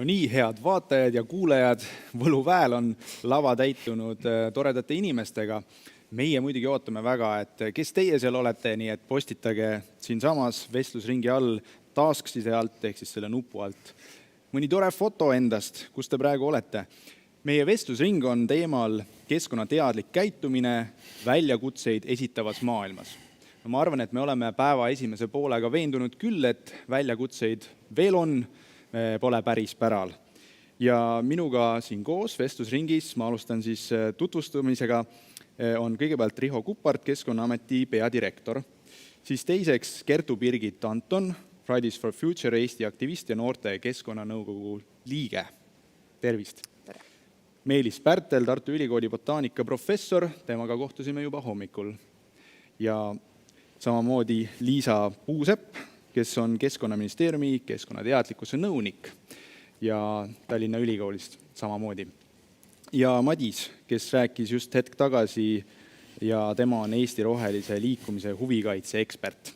No nii, head vaatajad ja kuulajad, Võluväel on lava täitunud toredate inimestega. Meie muidugi ootame väga, et kes teie seal olete, nii et postitage siinsamas vestlusringi all task'ide alt ehk siis selle nupu alt mõni tore foto endast, kus te praegu olete. Meie vestlusring on teemal keskkonnateadlik käitumine väljakutseid esitavas maailmas. No, ma arvan, et me oleme päeva esimese poolega veendunud küll, et väljakutseid veel on, pole päris päral. Ja minuga siin koos vestlusringis, ma alustan siis tutvustamisega, on kõigepealt Riho Kuppart, Keskkonnaameti peadirektor. Siis teiseks Kertu-Birgit Anton, Fridays for Future Eesti aktivist ja noorte keskkonnanõukogu liige. Tervist! Meelis Pärtel, Tartu Ülikooli botaanika professor, temaga kohtusime juba hommikul. Ja samamoodi Liisa Puusepp, kes on Keskkonnaministeeriumi keskkonnateadlikkuse nõunik ja Tallinna Ülikoolist samamoodi. Ja Madis, kes rääkis just hetk tagasi ja tema on Eesti rohelise liikumise huvikaitse ekspert.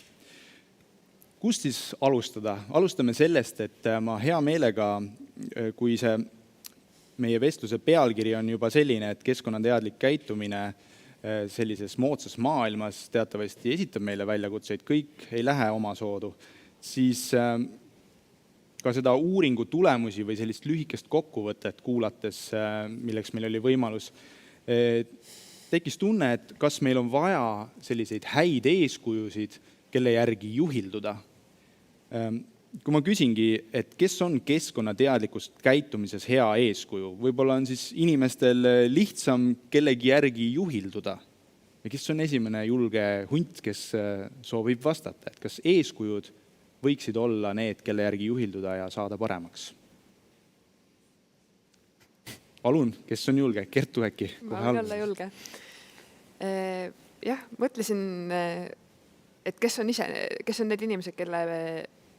Kust siis alustada? Alustame sellest, et ma hea meelega, kui see meie vestluse pealkiri on juba selline, et keskkonnateadlik käitumine sellises moodsas maailmas teatavasti esitab meile väljakutseid, kõik ei lähe oma soodu, siis ka seda uuringu tulemusi või sellist lühikest kokkuvõtet kuulates, milleks meil oli võimalus, tekkis tunne, et kas meil on vaja selliseid häid eeskujusid, kelle järgi juhilduda. Kui ma küsingi, et kes on keskkonnateadlikust käitumises hea eeskuju, võib-olla on siis inimestel lihtsam kellegi järgi juhilduda. Ja kes on esimene julge hunt, kes soovib vastata, et kas eeskujud võiksid olla need, kelle järgi juhilduda ja saada paremaks? Palun, kes on julge? Kertu äkki? Ma võin olla julge. Jah, mõtlesin, et kes on need inimesed, kelle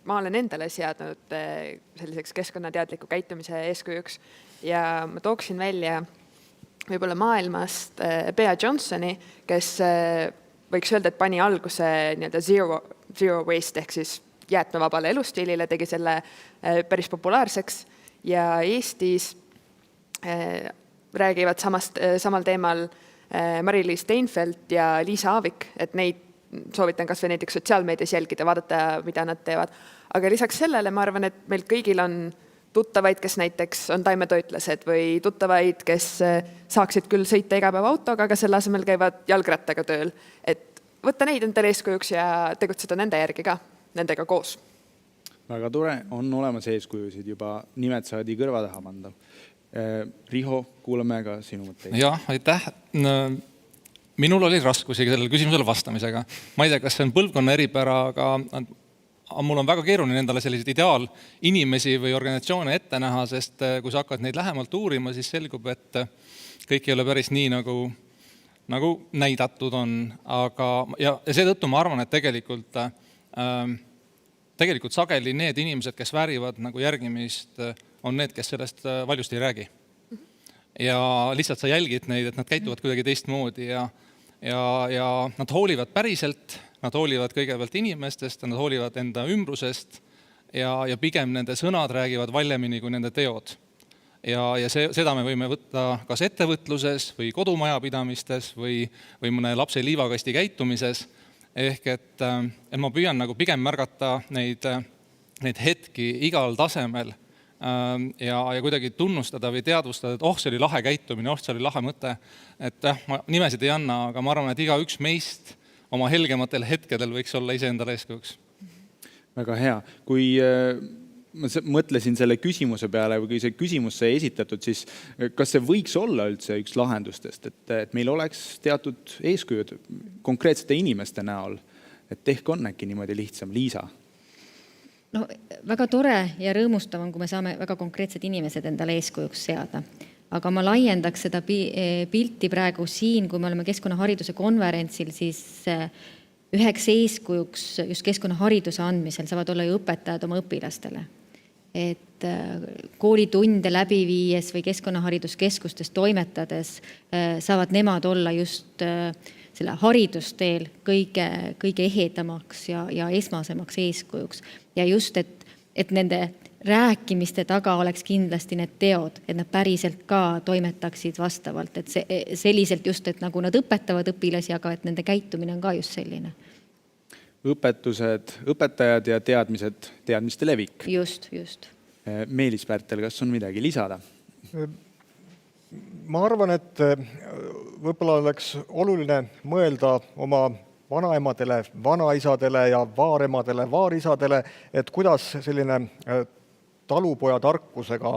ma olen endale seadnud selliseks keskkonnateadliku käitumise eeskujuks ja ma tooksin välja võib-olla maailmast Bea Johnsoni, kes võiks öelda, et pani alguse zero waste ehk siis jäätmevabale elustiilile, tegi selle päris populaarseks ja Eestis räägivad samal teemal Mari-Liis Steinfeld ja Liisa Aavik, et neid soovitan kas või näiteks sotsiaalmeedias jälgida, vaadata, mida nad teevad. Aga lisaks sellele ma arvan, et meil kõigil on tuttavaid, kes näiteks on taimetoitlased või tuttavaid, kes saaksid küll sõita iga päev autoga, aga selle asemel käivad jalgrattaga tööl. Et võtta neid endale eeskujuks ja tegutseda nende järgi ka, nendega koos. Väga tore, on olemas eeskujusid, juba nimed saadi kõrva taha panda. Riho, kuulame ka sinu mõtteid. Jah, aitäh. Minul oli raskusi sellele küsimusele vastamisega. Ma ei tea, kas see on põlvkonna eripära, aga mul on väga keeruline endale selliseid ideaal inimesi või organisatsioone ette näha, sest kui sa hakkad neid lähemalt uurima, siis selgub, et kõik ei ole päris nii, nagu näidatud on. Ja seetõttu ma arvan, et tegelikult sageli need inimesed, kes väärivad nagu järgimist, on need, kes sellest valjusti ei räägi. Ja lihtsalt sa jälgid neid, et nad käituvad kuidagi teistmoodi ja nad hoolivad päriselt, nad hoolivad kõigepealt inimestest, nad hoolivad enda ümbrusest ja pigem nende sõnad räägivad valjemini kui nende teod. Ja seda me võime võtta kas ettevõtluses või kodumajapidamistes või mõne lapse liivakasti käitumises. Ehk et ma püüan nagu pigem märgata neid hetki igal tasemel ja kuidagi tunnustada või teadvustada, et see oli lahe käitumine, see oli lahe mõte. Et ma nimesid ei anna, aga ma arvan, et iga üks meist oma helgematel hetkedel võiks olla iseendale eeskujuks. Väga hea. Kui ma mõtlesin selle küsimuse peale või kui see küsimus sai esitatud, siis kas see võiks olla üldse üks lahendustest, et meil oleks teatud eeskujud konkreetsete inimeste näol, et ehk on äkki niimoodi lihtsam? Liisa? No, väga tore ja rõõmustav on, kui me saame väga konkreetsed inimesed endale eeskujuks seada. Aga ma laiendaks seda pilti praegu siin, kui me oleme keskkonnahariduse konverentsil, siis üheks eeskujuks just keskkonnahariduse andmisel saavad olla ju õpetajad oma õpilastele. Et koolitunde läbi viies või keskkonnahariduskeskustes toimetades saavad nemad olla just selle haridusteel kõige ehedamaks ja esmasemaks eeskujuks. Ja just, et nende rääkimiste taga oleks kindlasti need teod, et nad päriselt ka toimetaksid vastavalt, et selliselt just, et nagu nad õpetavad õpilasi, aga et nende käitumine on ka just selline. Õpetused, õpetajad ja teadmiste levik. Just. Meelis Pärtel, kas on midagi lisada? Ma arvan, et võib-olla oleks oluline mõelda oma vanaemadele, vanaisadele ja vaaremadele, vaarisadele, et kuidas selline talupoja tarkusega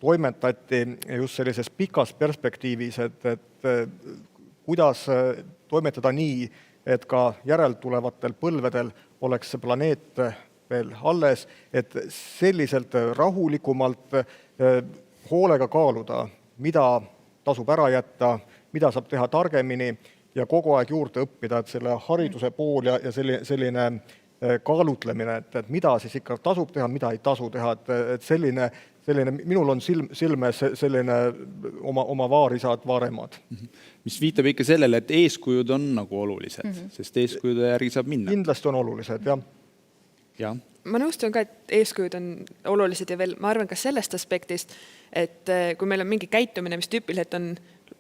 toimetati just sellises pikas perspektiivis, et kuidas toimetada nii, et ka järeltulevatel põlvedel oleks see planeet veel alles, et selliselt rahulikumalt hoolega kaaluda, mida tasub ära jätta, mida saab teha targemini ja kogu aeg juurde õppida, et selle hariduse pool ja selline kaalutlemine, et mida siis ikka tasub teha, mida ei tasu teha, et selline, minul on silmes selline oma vaarisad, vaaremad. Mis viitab ikka sellele, et eeskujud on nagu olulised, sest eeskujude järgi saab minna. Kindlasti on olulised, jah. Ja. Ma nõustun ka, et eeskujud on olulised ja veel, ma arvan ka sellest aspektist, et kui meil on mingi käitumine, mis tüüpiliselt on,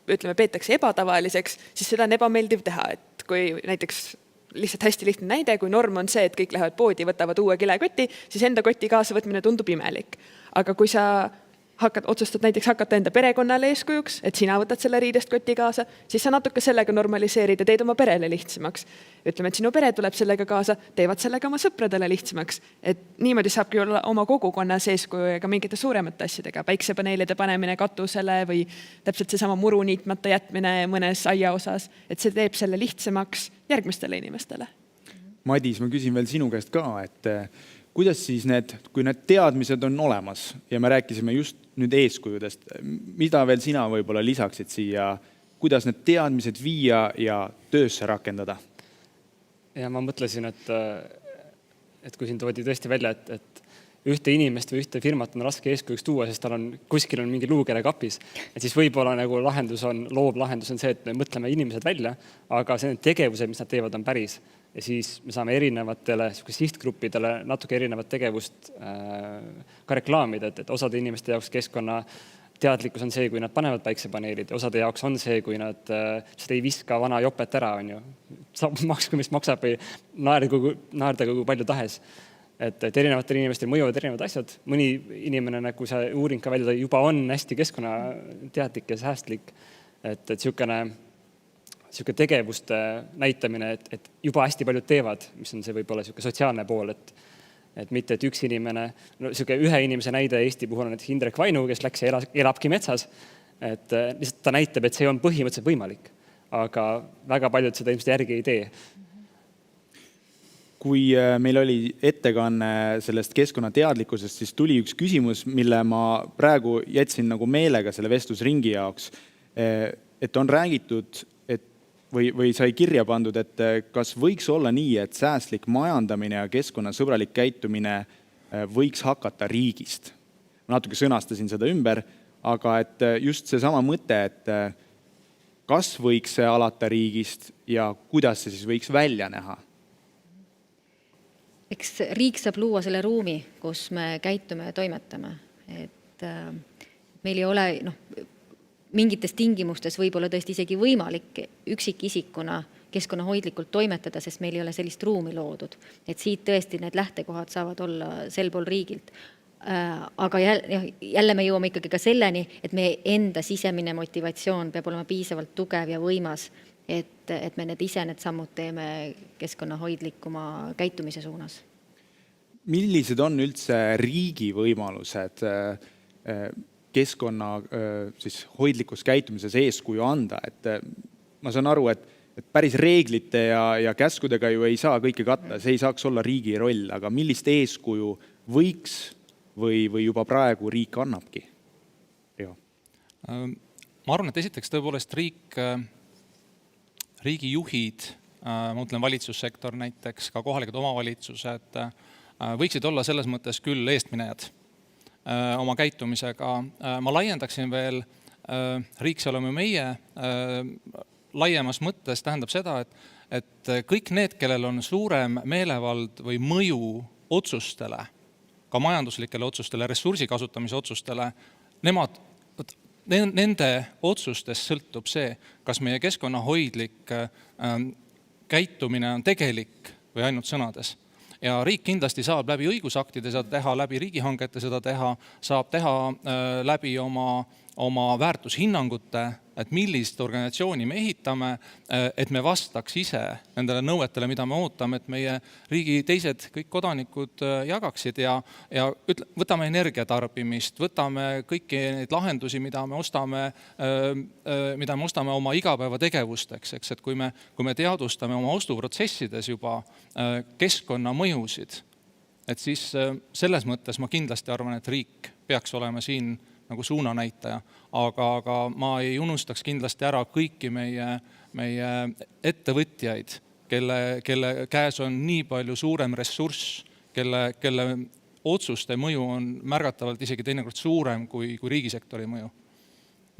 ütleme, peetakse ebatavaliseks, siis seda on ebameeldiv teha, et kui näiteks lihtsalt hästi lihtne näide, kui norm on see, et kõik lähevad poodi, võtavad uue kilekoti, siis enda koti kaasa võtmine tundub imelik. Aga kui sa otsustad näiteks hakata enda perekonnale eeskujuks, et sina võtad selle riidest koti kaasa, siis sa natuke sellega normaliseerid ja teed oma perele lihtsamaks. Ütleme, et sinu pere tuleb sellega kaasa, teevad sellega oma sõpradele lihtsamaks. Et niimoodi saabki olla oma kogukonnas eeskuju ja ka mingite suuremate asjadega, päiksepaneelide panemine katusele või täpselt seesama muru niitmata jätmine mõnes aia osas, et see teeb selle lihtsamaks järgmistele inimestele. Madis, ma küsin veel sinu käest ka, et kuidas siis kui need teadmised on olemas ja me rääkisime just nüüd eeskujudest, mida veel sina võib-olla lisaksid siia, kuidas need teadmised viia ja töösse rakendada? Ja ma mõtlesin, et kui siin toodi tõesti välja, et ühte inimest või ühte firmat on raske eeskujuks tuua, sest kuskil on mingi luukere kapis. Et siis võib-olla nagu loovlahendus on see, et me mõtleme inimesed välja, aga see tegevused, mis nad teevad, on päris. Ja siis me saame erinevatele sihtgruppidele natuke erinevat tegevust ka reklaamida, et osade inimeste jaoks keskkonna teadlikkus on see, kui nad panevad päiksepaneelid, osade jaoks on see, kui nad seda ei viska vana jopet ära, on ju. Makske, mis maksab või naerdega kui palju tahes. Et erinevatel inimestel mõjuvad erinevad asjad. Mõni inimene, nagu see uuring ka välja juba on hästi keskkonnateadlik ja säästlik, et niisugune tegevuste näitamine, et juba hästi paljud teevad, mis on see võib-olla sotsiaalne pool, et mitte, et üks inimene, ühe inimese näide Eesti puhul on Indrek Vainu, kes läks ja elabki metsas, et lihtsalt ta näitab, et see on põhimõtteliselt võimalik, aga väga paljud seda ilmselt järgi ei tee. Kui meil oli ettekanne sellest keskkonnateadlikkusest, siis tuli üks küsimus, mille ma praegu jätsin nagu meelega selle vestlusringi jaoks, et on räägitud, või sai kirja pandud, et kas võiks olla nii, et säästlik majandamine ja keskkonnasõbralik käitumine võiks hakata riigist. Ma natuke sõnastasin seda ümber, aga et just see sama mõte, et kas võiks see alata riigist ja kuidas see siis võiks välja näha? Eks riik saab luua selle ruumi, kus me käitume ja toimetame. Et meil ei ole mingites tingimustes võib olla tõesti isegi võimalik üksikisikuna keskkonnahoidlikult toimetada, sest meil ei ole sellist ruumi loodud. Et siit tõesti need lähtekohad saavad olla sel pool riigilt. Aga jälle me jõuame ikkagi ka selleni, et meie enda sisemine motivatsioon peab olema piisavalt tugev ja võimas, et me ise need sammud teeme keskkonnahoidlikuma käitumise suunas. Millised on üldse riigi võimalused keskkonna hoidlikus käitumises eeskuju anda? Et ma saan aru, et päris reeglite ja käskudega ju ei saa kõike katta, see ei saaks olla riigi roll, aga millist eeskuju võiks või juba praegu riik annabki? Ma arvan, et esiteks tõepoolest riigijuhid, ma mõtlen valitsussektor näiteks, ka kohalikud omavalitsused, võiksid olla selles mõttes küll eestminejad oma käitumisega. Ma laiendaksin veel, riik seal oleme meie, laiemas mõttes tähendab seda, et kõik need, kellel on suurem meelevald või mõju otsustele, ka majanduslikele otsustele, ressursi kasutamise otsustele, nende otsustest sõltub see, kas meie keskkonnahoidlik käitumine on tegelik või ainult sõnades. Ja riik kindlasti saab läbi õigusaktide seda teha, läbi riigihangete seda teha, saab teha läbi oma väärtushinnangute, et millist organisatsiooni me ehitame, et me vastaks ise nendele nõuetele, mida me ootame, et meie riigi teised kõik kodanikud jagaksid ja võtame energiatarbimist, võtame kõiki neid lahendusi, mida me ostame oma igapäevategevusteks, eks, et kui me teadvustame oma ostuprotsessides juba keskkonnamõjusid, et siis selles mõttes ma kindlasti arvan, et riik peaks olema siin nagu suunanäitaja, aga ma ei unustaks kindlasti ära kõiki meie ettevõtjaid, kelle käes on nii palju suurem ressurss, kelle otsuste mõju on märgatavalt isegi teinekord suurem kui riigisektori mõju.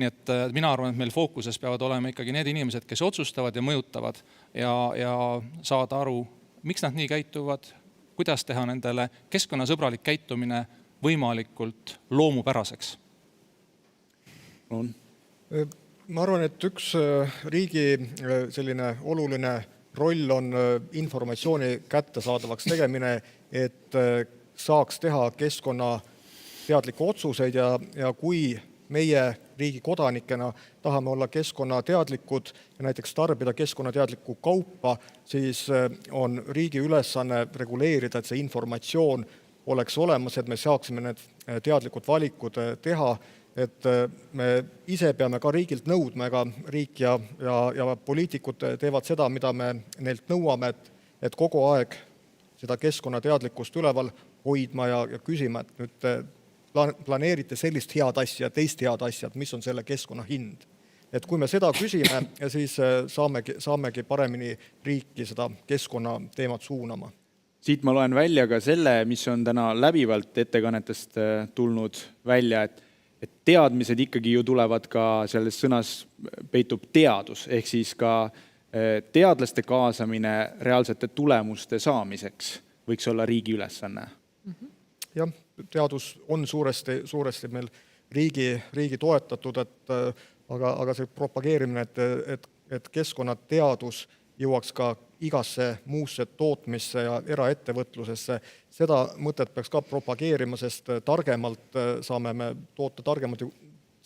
Nii et mina arvan, et meil fookuses peavad olema ikkagi need inimesed, kes otsustavad ja mõjutavad ja saada aru, miks nad nii käituvad, kuidas teha nendele keskkonnasõbralik käitumine võimalikult loomupäraseks. Ma arvan, et üks riigi selline oluline roll on informatsiooni kättesaadavaks tegemine, et saaks teha keskkonnateadlikke otsuseid ja kui meie riigi kodanikena tahame olla keskkonnateadlikud ja näiteks tarbida keskkonnateadlikku kaupa, siis on riigi ülesanne reguleerida, et see informatsioon oleks olemas, et me saaksime need teadlikud valikud teha, et me ise peame ka riigilt nõudma, ega riik ja poliitikud teevad seda, mida me neilt nõuame, et kogu aeg seda keskkonnateadlikkust üleval hoidma ja küsima, et nüüd planeerite sellist head asja, teist head asja, mis on selle keskkonna hind. Et kui me seda küsime, siis saamegi paremini riiki seda keskkonnateemat suunama. Siit ma loen välja ka selle, mis on täna läbivalt ettekannetest tulnud välja, et teadmised ikkagi ju tulevad ka selles sõnas peitub teadus, ehk siis ka teadlaste kaasamine reaalsete tulemuste saamiseks võiks olla riigi ülesanne. Jah, teadus on suuresti meil riigi toetatud, aga see propageerimine, et keskkonnateadus jõuaks ka igasse muusse tootmisse ja eraettevõtlusesse. Seda mõtet peaks ka propageerima, sest targemalt saame me toota targemalt,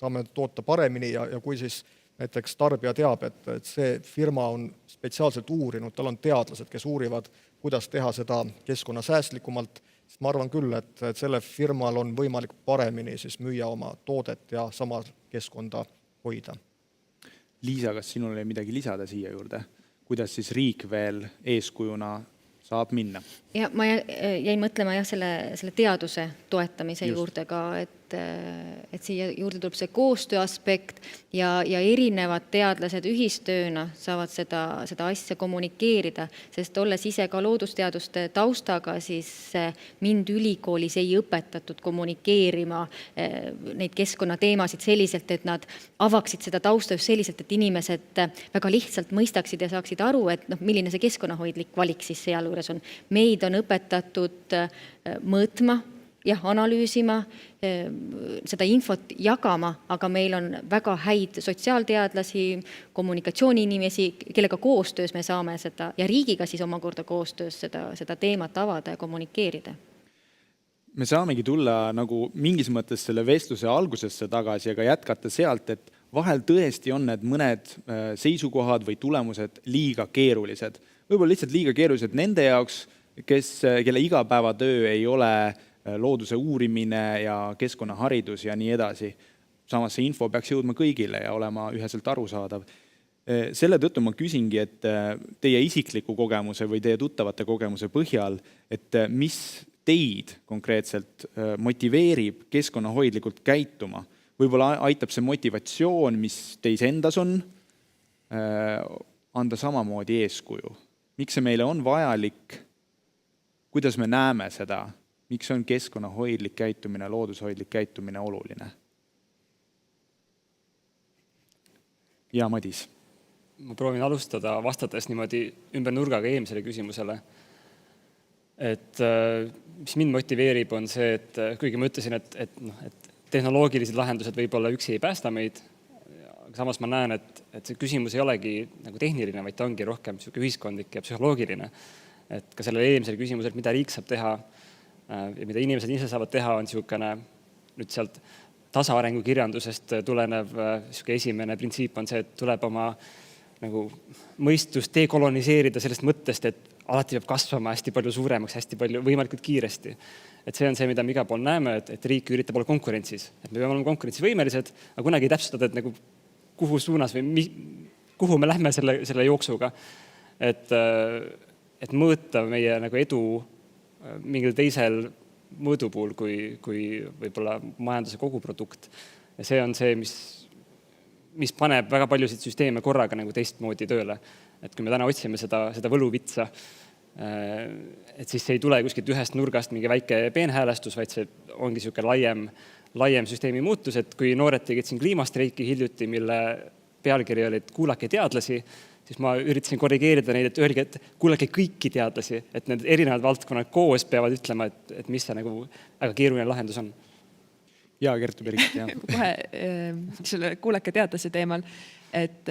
saame toota paremini ja kui siis näiteks tarbija teab, et see firma on spetsiaalselt uurinud, tal on teadlased, kes uurivad, kuidas teha seda keskkonnasäästlikumalt, siis ma arvan küll, et selle firmal on võimalik paremini siis müüa oma toodet ja sama keskkonda hoida. Liisa, kas sinul oli midagi lisada siia juurde? Kuidas siis riik veel eeskujuna saab minna? Ja ma jäin mõtlema selle teaduse toetamise juurde ka, et siia juurde tuleb see koostöö aspekt ja erinevad teadlased ühistööna saavad seda asja kommunikeerida, sest olles ise ka loodusteaduste taustaga, siis mind ülikoolis ei õpetatud kommunikeerima neid keskkonnateemasid selliselt, et nad avaksid seda tausta just selliselt, et inimesed väga lihtsalt mõistaksid ja saaksid aru, et milline see keskkonnahoidlik valik siis sealjuures on. Meid on õpetatud mõõtma, analüüsima, seda infot jagama, aga meil on väga häid sotsiaalteadlasi, kommunikatsiooniinimesi, kellega koostöös me saame seda ja riigiga siis omakorda koostöös seda teemat avada ja kommunikeerida. Me saamegi tulla nagu mingis mõttes selle vestluse algusesse tagasi ja ka jätkata sealt, et vahel tõesti on need mõned seisukohad või tulemused liiga keerulised. Võib-olla lihtsalt liiga keerulised nende jaoks, kelle igapäevatöö ei ole looduse uurimine ja keskkonnaharidus ja nii edasi. Samas see info peaks jõudma kõigile ja olema üheselt arusaadav. Selle tõttu ma küsingi, et teie isikliku kogemuse või teie tuttavate kogemuse põhjal, et mis teid konkreetselt motiveerib keskkonnahoidlikult käituma? Võib-olla aitab see motivatsioon, mis teis endas on, anda samamoodi eeskuju. Miks see meile on vajalik? Kuidas me näeme seda? Miks on keskkonnahoidlik käitumine, loodushoidlik käitumine oluline? Ja Madis. Ma proovin alustada vastates niimoodi ümber nurgaga eelmisele küsimusele. et mis mind motiveerib, on see, et kuigi ma ütlesin, et tehnoloogilised lahendused võib-olla üksi ei päästa meid, aga samas ma näen, et see küsimus ei olegi nagu tehniline, vaid ta ongi rohkem ühiskondlik ja psühholoogiline. Et ka sellele eelmisele küsimusele, mida riik saab teha ja mida inimesed ise saavad teha, on niisugune nüüd sealt tasaarengu kirjandusest tulenev esimene printsiip on see, et tuleb oma nagu mõistust dekoloniseerida sellest mõttest, et alati peab kasvama hästi palju suuremaks, hästi palju võimalikult kiiresti. Et see on see, mida me igal pool näeme, et riik üritab olla konkurentsis. Et me peame olema konkurentsivõimelised, aga kunagi ei täpsustada, et nagu kuhu suunas või kuhu me lähme selle jooksuga. Et mõõta meie nagu edu mingil teisel mõõdupuul kui võib-olla majanduse koguprodukt. Ja see on see, mis paneb väga paljusid süsteeme korraga nagu teistmoodi tööle. Et kui me täna otsime seda võluvitsa, et siis see ei tule kuskilt ühest nurgast mingi väike peenhäälestus, vaid see ongi niisugune laiem süsteemi muutus, et kui noored tegid siin kliimastreiki hiljuti, mille pealkiri oli, et kuulake teadlasi, siis ma üritasin korrigeerida neid, et öelge, et kuulake kõiki teadlasi, et need erinevad valdkonnad koos peavad ütlema, et mis see nagu väga keeruline lahendus on. Jaa, Kertu Pirik, jah. Kohe selle kuulake teadlase teemal, et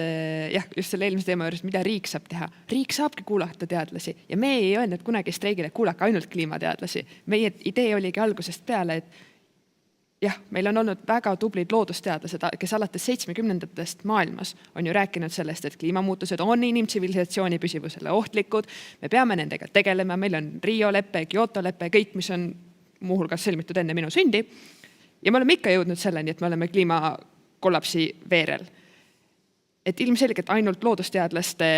jah, just selle eelmise teema juures, mida riik saab teha. Riik saabki kuulata teadlasi ja me ei öelnud kunagi streigile, et kuulake ainult kliimateadlasi. Meie idee oligi algusest peale, et jah, meil on olnud väga tublid loodusteadlased, kes alates 70-ndatest maailmas on ju rääkinud sellest, et kliimamuutused on inimtsivilisatsiooni püsivusele ohtlikud, me peame nendega tegelema, meil on Rio leppe, Kyoto leppe, kõik, mis on muuhulgas sõlmitud enne minu sündi. Ja me oleme ikka jõudnud selleni, et me oleme kliimakollapsi veerel. Et ilmselgelt ainult loodusteadlaste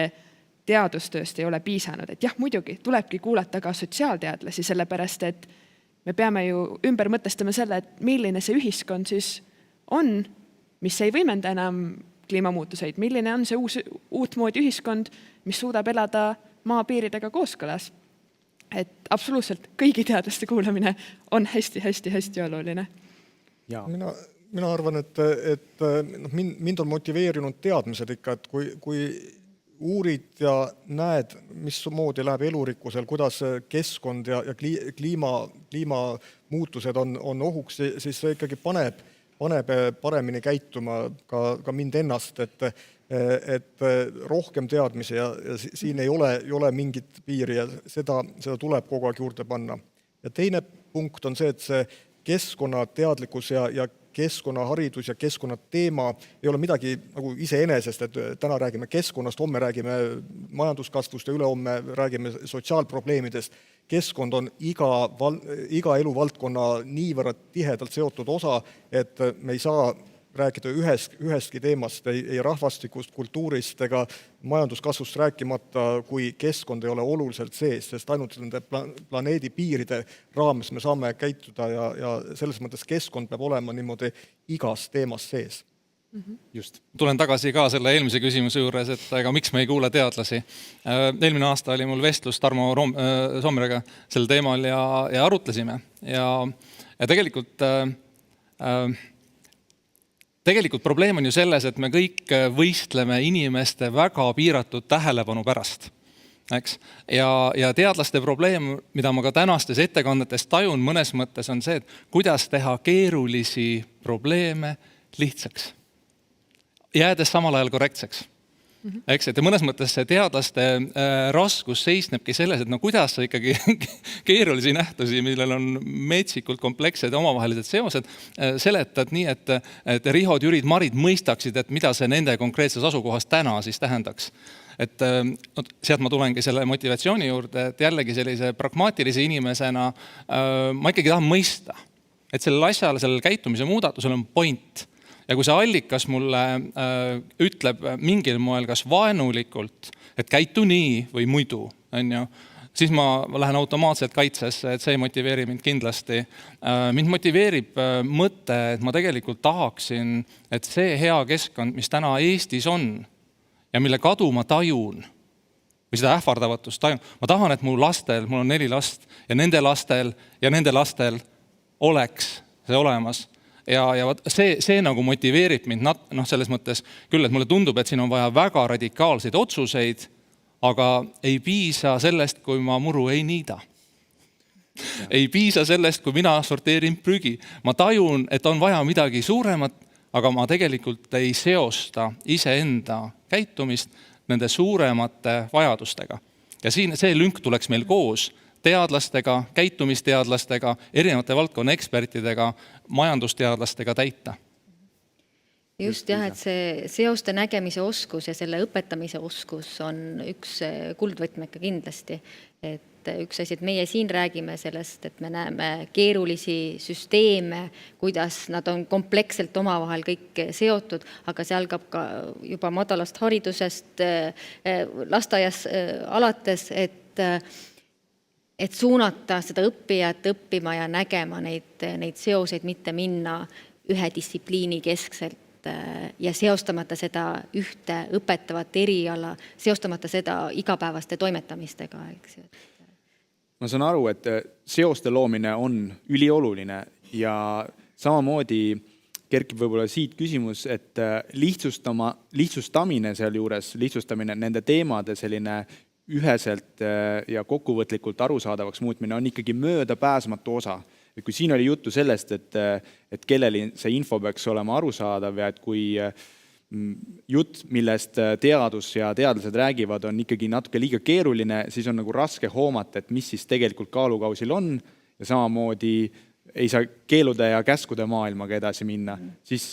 teadustööst ei ole piisanud. Et jah, muidugi tulebki kuulata ka sotsiaalteadlasi, sellepärast, et me peame ju ümber mõtestama selle, et milline see ühiskond siis on, mis ei võimenda enam kliimamuutuseid, milline on see uutmoodi ühiskond, mis suudab elada maapiiridega kooskõlas. Et absoluutselt kõigi teadlaste kuulamine on hästi oluline. Mina arvan, et mind on motiveerinud teadmised ikka, et kui uurid ja näed, mismoodi läheb elurikkusel, kuidas keskkond ja kliimamuutused on ohuks, siis see ikkagi paneb paremini käituma ka mind ennast, et rohkem teadmisi ja siin ei ole mingit piiri ja seda tuleb kogu aeg juurde panna. Ja teine punkt on see, et see keskkonnateadlikkus ja keskkonnaharidus ja keskkonnateema ei ole midagi nagu iseenesest, et täna räägime keskkonnast, homme räägime majanduskasvust ja ülehomme räägime sotsiaalprobleemidest. Keskkond on iga eluvaldkonna niivõrd tihedalt seotud osa, et me ei saa rääkida ühestki teemast, ei rahvastikust, kultuurist ega majanduskasvust rääkimata, kui keskkond ei ole oluliselt sees, sest ainult nende planeedi piiride raames me saame käituda ja selles mõttes keskkond peab olema niimoodi igas teemas sees. Just. Tulen tagasi ka selle eelmise küsimuse juures, et aga miks me ei kuule teadlasi. Eelmine aasta oli mul vestlus Tarmo Sommerega sel teemal ja arutlesime. Ja tegelikult probleem on ju selles, et me kõik võistleme inimeste väga piiratud tähelepanu pärast. Eks? Ja teadlaste probleem, mida ma ka tänastes ettekannetes tajun mõnes mõttes, on see, et kuidas teha keerulisi probleeme lihtsaks. Jäädes samal ajal korrektseks. Eks, et mõnes mõttes see teadlaste raskus seisnebki selles, et kuidas sa ikkagi keerulisi nähtusi, millel on metsikult komplekssed omavahelised seosed, seletad nii, et Rihod, Jürid, Marid mõistaksid, et mida see nende konkreetses asukohas täna siis tähendaks. Et sealt ma tulengi selle motivatsiooni juurde, et jällegi sellise pragmaatilise inimesena ma ikkagi tahan mõista, et sellel asjal, sellel käitumise muudatusel on point. Ja kui see allikas mulle ütleb mingil moel kas vaenulikult, et käitu nii või muidu, siis ma lähen automaatselt kaitsesse, et see motiveerib mind kindlasti. Mind motiveerib mõte, et ma tegelikult tahaksin, et see hea keskkond, mis täna Eestis on ja mille kadu ma tajun, või seda ähvardavatust tajun, ma tahan, et mu lastel, mul on 4 last, ja nende lastel oleks see olemas. Ja see nagu motiveerib mind selles mõttes küll, et mulle tundub, et siin on vaja väga radikaalseid otsuseid, aga ei piisa sellest, kui ma muru ei niida. Ei piisa sellest, kui mina sorteerin prügi. Ma tajun, et on vaja midagi suuremat, aga ma tegelikult ei seosta iseenda käitumist nende suuremate vajadustega. Ja siin see lünk tuleks meil koos teadlastega, käitumisteadlastega, erinevate valdkonna ekspertidega, majandusteadlastega täita. Just jah, et see seoste nägemise oskus ja selle õpetamise oskus on üks kuldvõtmeka kindlasti. Et üks asi, et meie siin räägime sellest, et me näeme keerulisi süsteeme, kuidas nad on kompleksselt omavahel kõik seotud, aga see algab ka juba madalast haridusest, lasteaias alates, et suunata seda õppijat õppima ja nägema neid seoseid, mitte minna ühe distsipliini keskselt ja seostamata seda ühte õpetavat eriala, seostamata seda igapäevaste toimetamistega. Eks. Ma saan aru, et seoste loomine on ülioluline ja samamoodi kerkib võib-olla siit küsimus, et lihtsustamine sealjuures, lihtsustamine nende teemade selline üheselt ja kokkuvõtlikult arusaadavaks muutmine on ikkagi möödapääsmatu osa. Et kui siin oli juttu sellest, et kellel see info peaks olema arusaadav ja et kui jutt, millest teadus ja teadlased räägivad, on ikkagi natuke liiga keeruline, siis on nagu raske hoomata, et mis siis tegelikult kaalukausil on ja samamoodi ei saa keelude ja käskude maailmaga edasi minna. Siis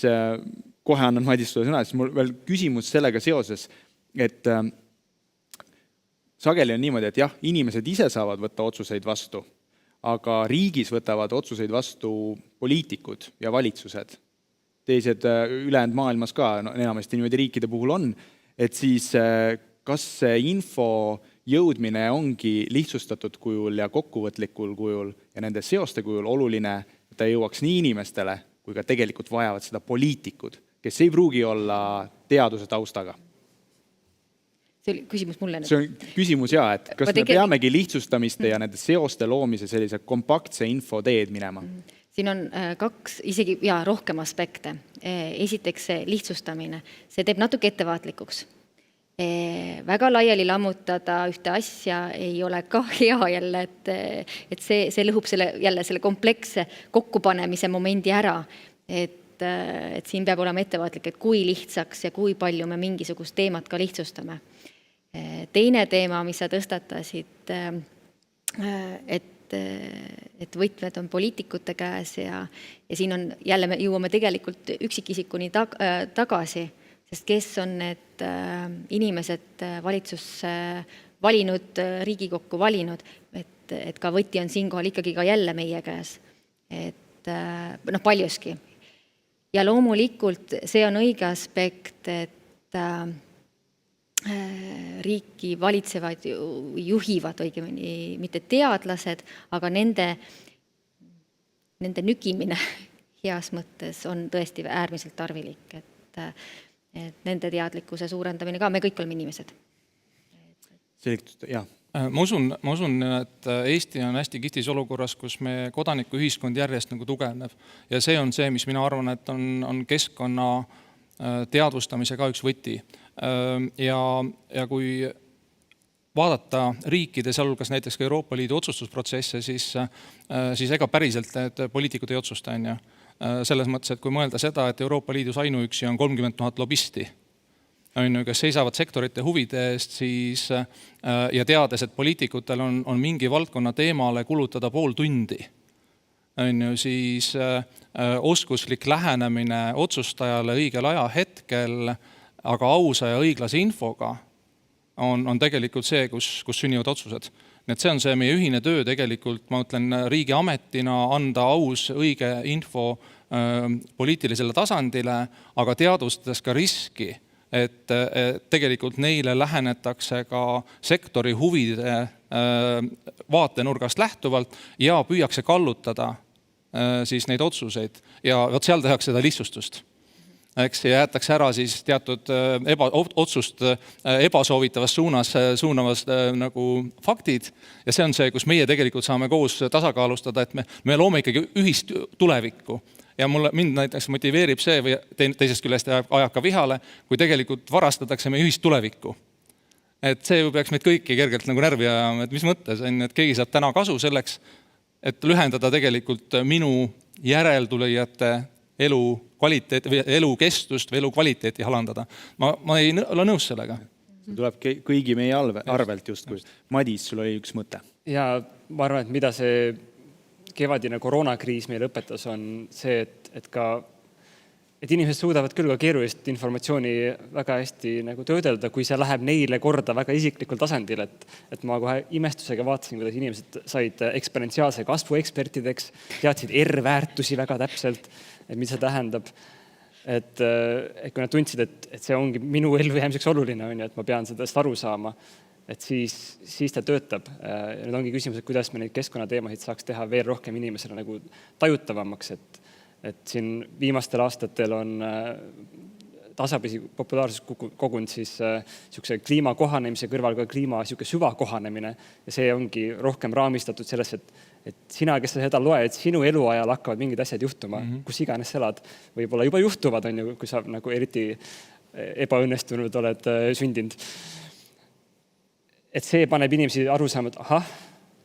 kohe annan Madis sulle sõna, siis mul veel küsimus sellega seoses, et sageli on niimoodi, et jah, inimesed ise saavad võtta otsuseid vastu, aga riigis võtavad otsuseid vastu poliitikud ja valitsused. Teised ülejäänud maailmas ka, enamasti niimoodi riikide puhul on, et siis kas see info jõudmine ongi lihtsustatud kujul ja kokkuvõtlikul kujul ja nende seoste kujul oluline, et ta jõuaks nii inimestele, kui ka tegelikult vajavad seda poliitikud, kes ei pruugi olla teaduse taustaga. See oli küsimus mulle. See on küsimus jah, et kas me peamegi lihtsustamiste ja nende seoste loomise sellise kompaktse info teed minema? Siin on kaks, isegi rohkem aspekte. Esiteks see lihtsustamine. See teeb natuke ettevaatlikuks. Väga laiali lammutada ühte asja ei ole ka hea jälle, et see lõhub selle kompleksse kokkupanemise momendi ära. Et siin peab olema ettevaatlik, et kui lihtsaks ja kui palju me mingisugust teemat ka lihtsustame. Teine teema, mis sa tõstatasid, et võtmed on poliitikute käes ja siin on jälle me jõuame tegelikult üksikisikuni tagasi, sest kes on need inimesed valitsusse valinud, Riigikokku valinud, et ka võti on siinkohal ikkagi ka jälle meie käes, et paljuski. Ja loomulikult see on õige aspekt, et riiki valitsevad, juhivad õigemini mitte teadlased, aga nende nügimine heas mõttes on tõesti äärmiselt tarvilik, et nende teadlikkuse suurendamine ka, me kõik oleme inimesed. Jah. Ma usun, et Eesti on hästi kihtis olukorras, kus me kodanikuühiskond järjest nagu tugevneb. Ja see on see, mis mina arvan, et on keskkonna teadvustamise ka üks võti. Ja kui vaadata riikide, sealhulgas näiteks ka Euroopa Liidu otsustusprotsesse, siis ega päriselt need poliitikud ei otsusta. Selles mõttes, et kui mõelda seda, et Euroopa Liidus ainuüksi on 30 000 lobisti, kes seisavad sektorite huvide eest, siis, ja teades, et poliitikutel on mingi valdkonna teemale kulutada pool tundi, siis oskuslik lähenemine otsustajale õigel ajahetkel, aga ausa ja õiglase infoga on tegelikult see, kus sünnivad otsused. Nii et see on see meie ühine töö tegelikult, ma ütlen, riigiametina anda aus õige info poliitilisele tasandile, aga teadvustades ka riski, et tegelikult neile lähenetakse ka sektori huvide vaatenurgast lähtuvalt ja püüakse kallutada siis neid otsuseid. Ja seal tehakse seda lihtsustust. Eks jäetakse ära siis teatud otsust ebasoovitavas suunavas nagu faktid ja see on see, kus meie tegelikult saame koos tasakaalustada, et me loome ikkagi ühist tulevikku. Ja mind näiteks motiveerib see või teisest küljest ajab ka vihale, kui tegelikult varastatakse meie ühist tulevikku. Et see peaks meid kõiki kergelt nagu närvi ajama, et mis mõttes, et keegi saab täna kasu selleks, et lühendada tegelikult minu järeltulijate elukestust või elukvaliteeti alandada. Ma ei ole nõus sellega. See tuleb kõigi meie arvelt justkui. Madis, sul oli üks mõte. Ja ma arvan, et mida see kevadine koroonakriis meile õpetas, on see, et inimesed suudavad küll ka keerulist informatsiooni väga hästi nagu töödelda, kui see läheb neile korda väga isiklikul tasandil. Et ma kohe imestusega vaatasin, kuidas inimesed said eksponentsiaalse kasvu ekspertideks, teadsid R-väärtusi väga täpselt, et mis see tähendab. Et kui nad tundsid, et see ongi minu ellujäämiseks oluline, et ma pean sellest aru saama, et siis ta töötab. Ja nüüd ongi küsimus, et kuidas me neid keskkonnateemasid saaks teha veel rohkem inimesele nagu tajutavamaks, et siin viimastel aastatel on tasapisi populaarsus kogunud siis niisuguse kliimakohanemise kõrval ka kliima süvakohanemine. Ja see ongi rohkem raamistatud selles, et sina, kes sa seda loed, sinu eluajal hakkavad mingid asjad juhtuma, kus iganes elad. Võib-olla juba juhtuvad, kui sa nagu eriti ebaõnnestunud oled sündinud. Et see paneb inimesi aru saama, et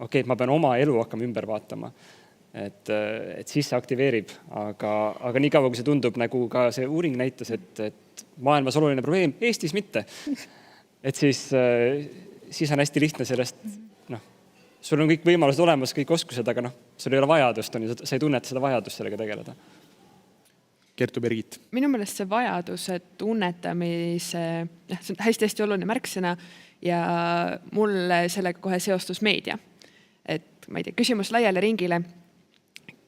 okei, ma pean oma elu hakkama ümber vaatama. Et siis see aktiveerib, aga nii kaua, kui see tundub, nagu ka see uuring näitas, et maailmas oluline probleem, Eestis mitte. Et siis on hästi lihtne sellest, sul on kõik võimalused olemas, kõik oskused, aga sul ei ole vajadust, sa ei tunneta seda vajadust sellega tegeleda. Kertu Birgit. Minu meelest see vajaduse tunnetamise, see on hästi oluline märksõna ja mulle sellega kohe seostus meedia. Et ma ei tea, küsimus laiale ringile.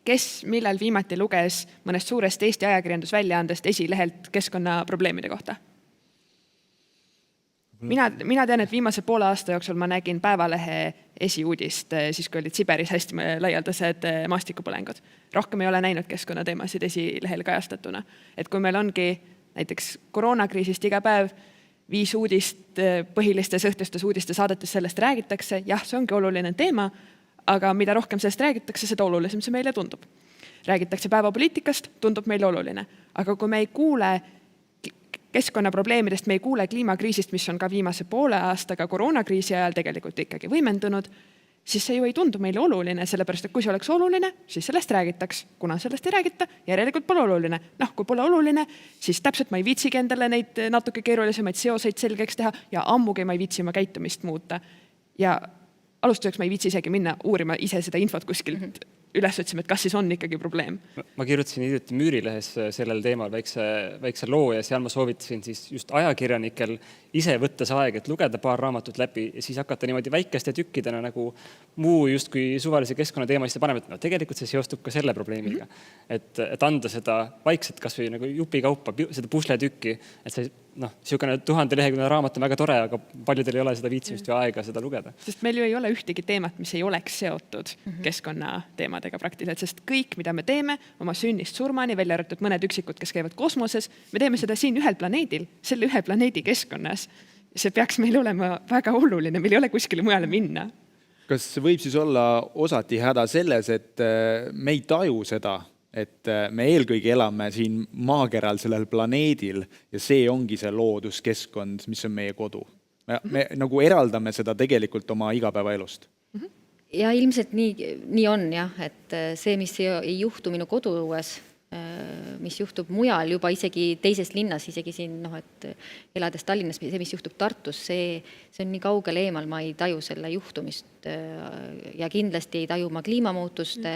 Kes millal viimati luges mõnest suurest Eesti ajakirjandusväljaandest esilehelt keskkonnaprobleemide kohta? Mina tean, et viimase poole aasta jooksul ma nägin Päevalehe esiuudist, siis kui olid Siberis hästi laialdased maastikupõlengud. Rohkem ei ole näinud keskkonnateemasid esilehel kajastatuna. Et kui meil ongi näiteks koroonakriisist iga päev 5 uudist põhilistes õhtustes uudiste saadetes sellest räägitakse, jah, see ongi oluline teema, aga mida rohkem sellest räägitakse, seda olulisem see meile tundub. Räägitakse päevapoliitikast, tundub meile oluline. Aga kui me ei kuule keskkonnaprobleemidest, me ei kuule kliimakriisist, mis on ka viimase poole aastaga koroonakriisi ajal tegelikult ikkagi võimendunud, siis see ju ei tundu meile oluline, sellepärast, et kui see oleks oluline, siis sellest räägitaks. Kuna sellest ei räägita, järelikult pole oluline. Kui pole oluline, siis täpselt ma ei viitsigi endale neid natuke keerulisemaid seoseid selgeks teha ja ammugi ma ei viitsi oma käitumist muuta. Ja alustuseks ma ei viitsi isegi minna uurima ise seda infot kuskilt üles otsima, et kas siis on ikkagi probleem. Ma kirjutasin hiljuti Müürilehes sellel teemal väikse loo ja seal ma soovitasin siis just ajakirjanikel ise võtta see aeg, et lugeda paar raamatut läbi ja siis hakata niimoodi väikeste tükkidena nagu muu justkui suvalise keskkonnateemaliste panema, et tegelikult see seostub ka selle probleemiga. Et anda seda vaikselt kas või nagu jupi kaupa, seda pusletükki, et see niisugune 1000 leheküljeline raamat on väga tore, aga paljudel ei ole seda viitsimist või aega seda lugeda. Sest meil ju ei ole ühtegi teemat, mis ei oleks seotud keskkonnateemadega praktiliselt, sest kõik, mida me teeme oma sünnist surmani, välja arvatud mõned üksikud, kes käivad kosmoses, me teeme seda siin ühel planeedil, selle ühe planeedi keskkonnas. See peaks meil olema väga oluline, meil ei ole kuskile mujale minna. Kas võib siis olla osati häda selles, et me ei taju seda, et me eelkõige elame siin maakeral sellel planeedil ja see ongi see looduskeskkond, mis on meie kodu. Me nagu eraldame seda tegelikult oma igapäevaelust. Ja ilmselt nii on jah, et see, mis ei juhtu minu koduõues, mis juhtub mujal juba isegi teises linnas, isegi siin, et elades Tallinnas, see, mis juhtub Tartus, see on nii kaugel eemal, ma ei taju selle juhtumist ja kindlasti ei taju ma kliimamuutuste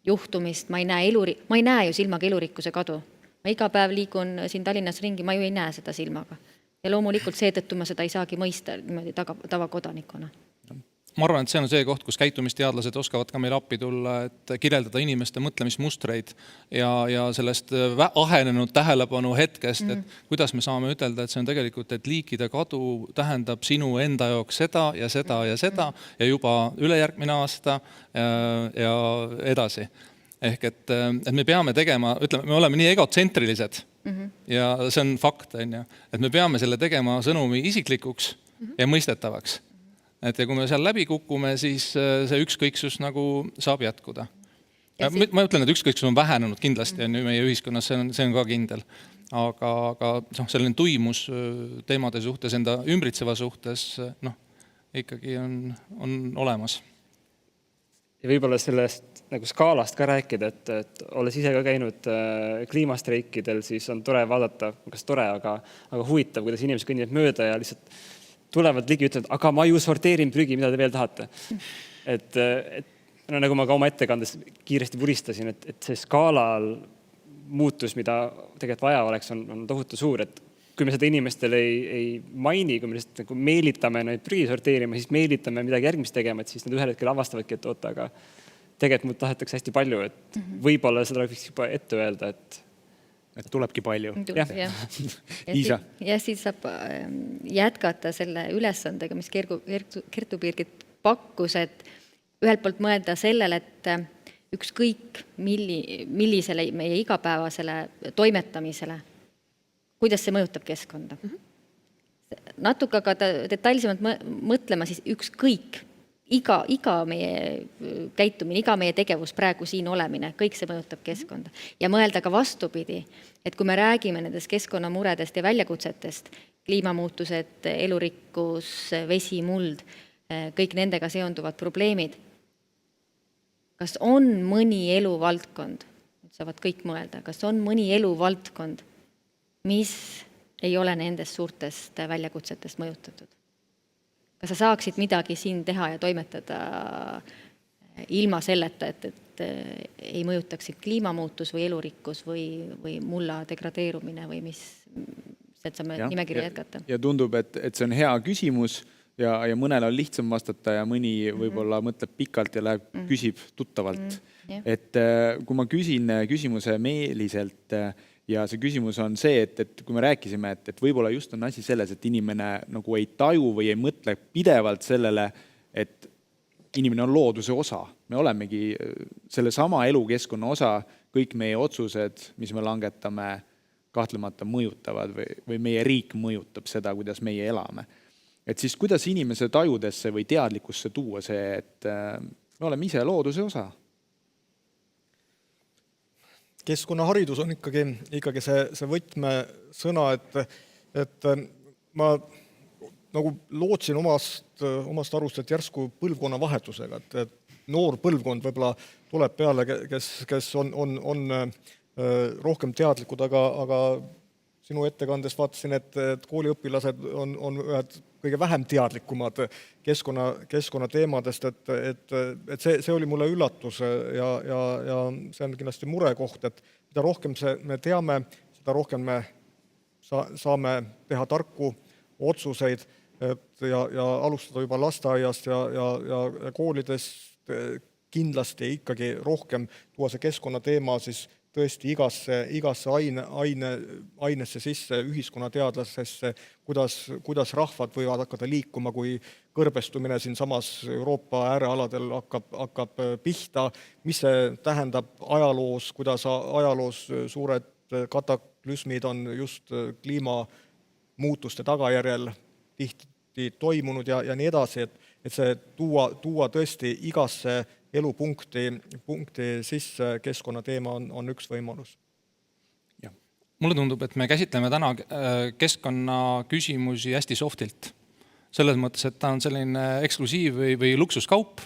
juhtumist, ma ei näe ju silmaga elurikkuse kadu. Ma iga päev liigun siin Tallinnas ringi, ma ju ei näe seda silmaga. Ja loomulikult seetõttu ma seda ei saagi mõista niimoodi tavakodanikuna. Ma arvan, et see on see koht, kus käitumisteadlased oskavad ka meil appi tulla, et kirjeldada inimeste mõtlemismustreid ja sellest ahenenud tähelepanu hetkest, et kuidas me saame ütelda, et see on tegelikult, et liikide kadu tähendab sinu enda jaoks seda ja seda ja seda ja juba ülejärgmine aasta ja edasi. Ehk et me peame tegema, ütleme, me oleme nii egotsentrilised ja see on fakt, et me peame selle tegema sõnumi isiklikuks ja mõistetavaks. Ja kui me seal läbi kukume, siis see ükskõiksus nagu saab jätkuda. Ma ütlen, et ükskõiksus on vähenenud kindlasti meie ühiskonnas, see on ka kindel. Aga selline tuimus teemade suhtes, enda ümbritseva suhtes, ikkagi on olemas. ja võib-olla sellest nagu skaalast ka rääkida, et olles ise ka käinud kliimastreikidel, siis on tore vaadata, kas tore, aga huvitav, kuidas inimesed kõnnivad mööda ja lihtsalt tulevad ligi, ütlevad, aga ma ju sorteerin prügi, mida te veel tahate. Et no, nagu ma ka oma ettekandes kiiresti vuristasin, et see skaalal muutus, mida tegelikult vaja oleks, on tohutu suur, et kui me seda inimestele ei maini, kui me lihtsalt nagu meelitame neid prügi sorteerima, siis meelitame midagi järgmist tegema, et siis nad ühel hetkel avastavadki, et oota, aga tegelikult mul tahetakse hästi palju, et võib-olla seda võiks juba ette öelda, et tulebki palju. Iisa. Ja siis saab jätkata selle ülesandega, mis Kertu Birgit pakkus, et ühelt poolt mõelda sellele, et ükskõik millisele meie igapäevasele toimetamisele, kuidas see mõjutab keskkonda. Natuke aga detailsemalt mõtlema siis ükskõik, iga meie käitumine, iga meie tegevus praegu siin olemine, kõik see mõjutab keskkonda. Ja mõelda ka vastupidi, et kui me räägime nendest keskkonnamuredest ja väljakutsetest, kliimamuutused, elurikkus, vesi, muld, kõik nendega seonduvad probleemid, kas on mõni eluvaldkond, saavad kõik mõelda, kas on mõni eluvaldkond, mis ei ole nendest suurtest väljakutsetest mõjutatud? Kas sa saaksid midagi siin teha ja toimetada ilma selleta, et ei mõjutaksid kliimamuutus või elurikkus või mulla degradeerumine või mis, et saame nimekirja jätkata? Ja tundub, et see on hea küsimus ja mõnel on lihtsam vastata ja mõni võib-olla mõtleb pikalt ja läheb, küsib tuttavalt. Et kui ma küsin küsimuse Meeliselt ja see küsimus on see, et kui me rääkisime, et võib-olla just on asi selles, et inimene nagu ei taju või ei mõtle pidevalt sellele, et inimene on looduse osa. Me olemegi selle sama elukeskkonna osa, kõik meie otsused, mis me langetame, kahtlemata mõjutavad või meie riik mõjutab seda, kuidas meie elame. Et siis kuidas inimese tajudesse või teadlikkusse tuua see, et me oleme ise looduse osa? Keskkonnaharidus on ikkagi see võtmesõna, et ma nagu lootsin omast arust, et järsku põlvkonna vahetusega, et noor põlvkond võib-olla tuleb peale, kes on rohkem teadlikud, aga sinu ettekandes vaatasin, et kooliõpilased on ühed kõige vähem teadlikumad keskkonna teemadest, et see oli mulle üllatus ja see on kindlasti murekoht, et mida rohkem me teame, seda rohkem me saame teha tarku otsuseid ja alustada juba lasteaiast ja koolides kindlasti ikkagi rohkem tuua see keskkonnateema siis tõesti igasse ainesse sisse, ühiskonnateadlasesse, kuidas rahvad võivad hakata liikuma, kui kõrbestumine siin samas Euroopa äärealadel hakkab pihta, mis see tähendab ajaloos, kuidas ajaloos suured kataklüsmid on just kliimamuutuste tagajärjel tihti toimunud ja nii edasi, et see tuua tõesti igasse elupunkti sisse keskkonnateema on üks võimalus. Ja. Mulle tundub, et me käsitleme täna keskkonnaküsimusi hästi softilt. Selles mõttes, et ta on selline eksklusiiv või luksuskaup,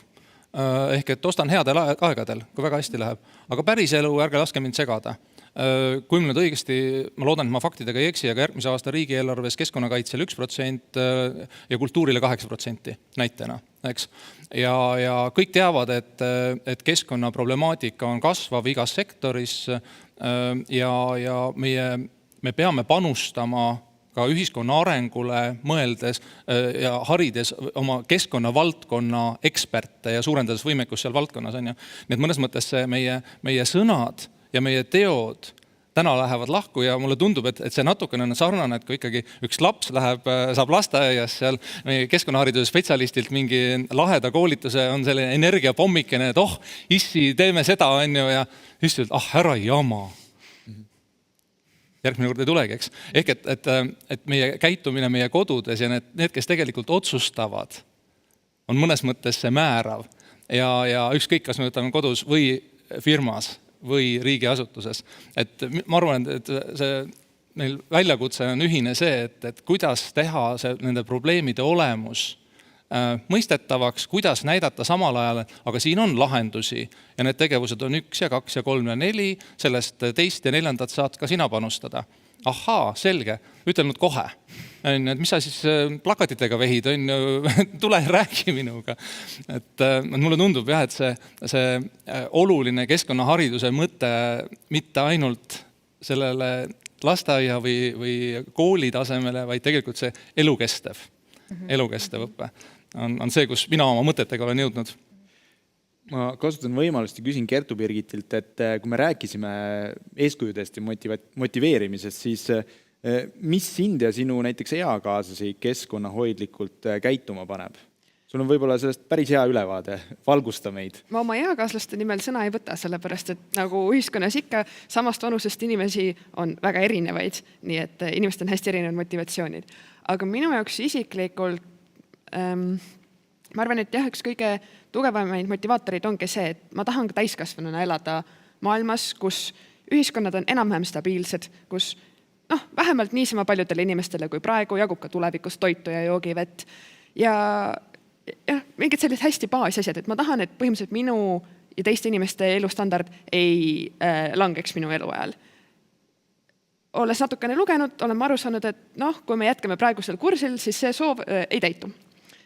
ehk et ostan headel aegadel, kui väga hästi läheb. Aga päris elu, ärge laske mind segada. Kui mul nüüd õigesti, ma loodan, et ma faktidega ei eksi, aga järgmise aasta riigieelarves keskkonnakaitsel 1% ja kultuurile 8% näitena. Eks? Ja kõik teavad, et keskkonnaproblemaatika on kasvav igas sektoris ja me peame panustama ka ühiskonna arengule mõeldes ja harides oma keskkonnavaldkonna eksperte ja suurendades võimekust seal valdkonnas. Nii et mõnes mõttes meie sõnad ja meie teod täna lähevad lahku ja mulle tundub, et see natukene on sarnane, et kui ikkagi üks laps saab lasteaias seal meie keskkonnahariduse spetsialistilt mingi laheda koolituse, on selline energiapommikene, et issi, teeme seda, ja issi ütled, ära jama. Järgmine kord ei tulegi, eks. Ehk et meie käitumine meie kodudes ja need, kes tegelikult otsustavad, on mõnes mõttes see määrav. Ja ükskõik, kas me võtame kodus või firmas või riigiasutuses. Et ma arvan, et see meil väljakutse on ühine see, et kuidas teha nende probleemide olemus mõistetavaks, kuidas näidata samal ajal, aga siin on lahendusi ja need tegevused on 1 ja 2 ja 3 ja 4, sellest 2 ja 4 saad ka sina panustada. Ahaa, selge, ütle nüüd kohe. Mis sa siis plakatitega vehid, tule räägi minuga. Mulle tundub jah, et see oluline keskkonnahariduse mõte mitte ainult sellele lasteaia või kooli tasemele, vaid tegelikult see elukestev õppe on see, kus mina oma mõtetega olen jõudnud. Ma kasutan võimalust ja küsin Kertu Birgitilt, et kui me rääkisime eeskujudest ja motiveerimisest, siis mis sind ja sinu näiteks eakaaslasi keskkonnahoidlikult käituma paneb? Sul on võib-olla sellest päris hea ülevaade, valgusta meid. Ma oma eakaaslaste nimel sõna ei võta, sellepärast et nagu ühiskonnas ikka samast vanusest inimesi on väga erinevaid, nii et inimestel on hästi erinevad motivatsioonid. Aga minu jaoks isiklikult ma arvan, et jah, üks kõige tugevamaid motivaatorid ongi see, et ma tahan ka täiskasvanuna elada maailmas, kus ühiskonnad on enam-vähem stabiilsed, kus vähemalt niisama paljudele inimestele kui praegu jagub ka tulevikus toitu ja joogivett. Ja mingid sellised hästi baasasjad, et ma tahan, et põhimõtteliselt minu ja teiste inimeste elustandard ei langeks minu eluajal. Olles natukene lugenud, olen aru saanud, et kui me jätkame praegusel kursil, siis see soov ei täitu.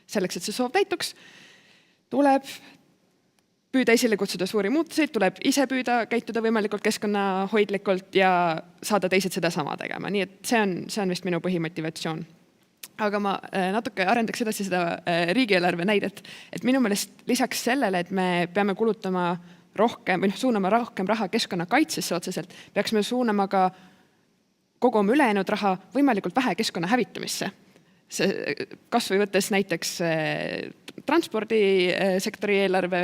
Selleks, et see soov täituks, tuleb püüda esile kutsuda suuri muutuseid, tuleb ise püüda käituda võimalikult keskkonnahoidlikult ja saada teised seda sama tegema. Nii et see on vist minu põhimotivatsioon. Aga ma natuke arendaks edasi seda riigieelarve näidet, et minu meelest lisaks sellele, et me peame kulutama rohkem või suunama rohkem raha keskkonnakaitsesse otseselt, peaksime suunama ka kogu oma ülejäänud raha võimalikult vähe keskkonna hävitamisse. Kas või võttes näiteks transpordisektori eelarve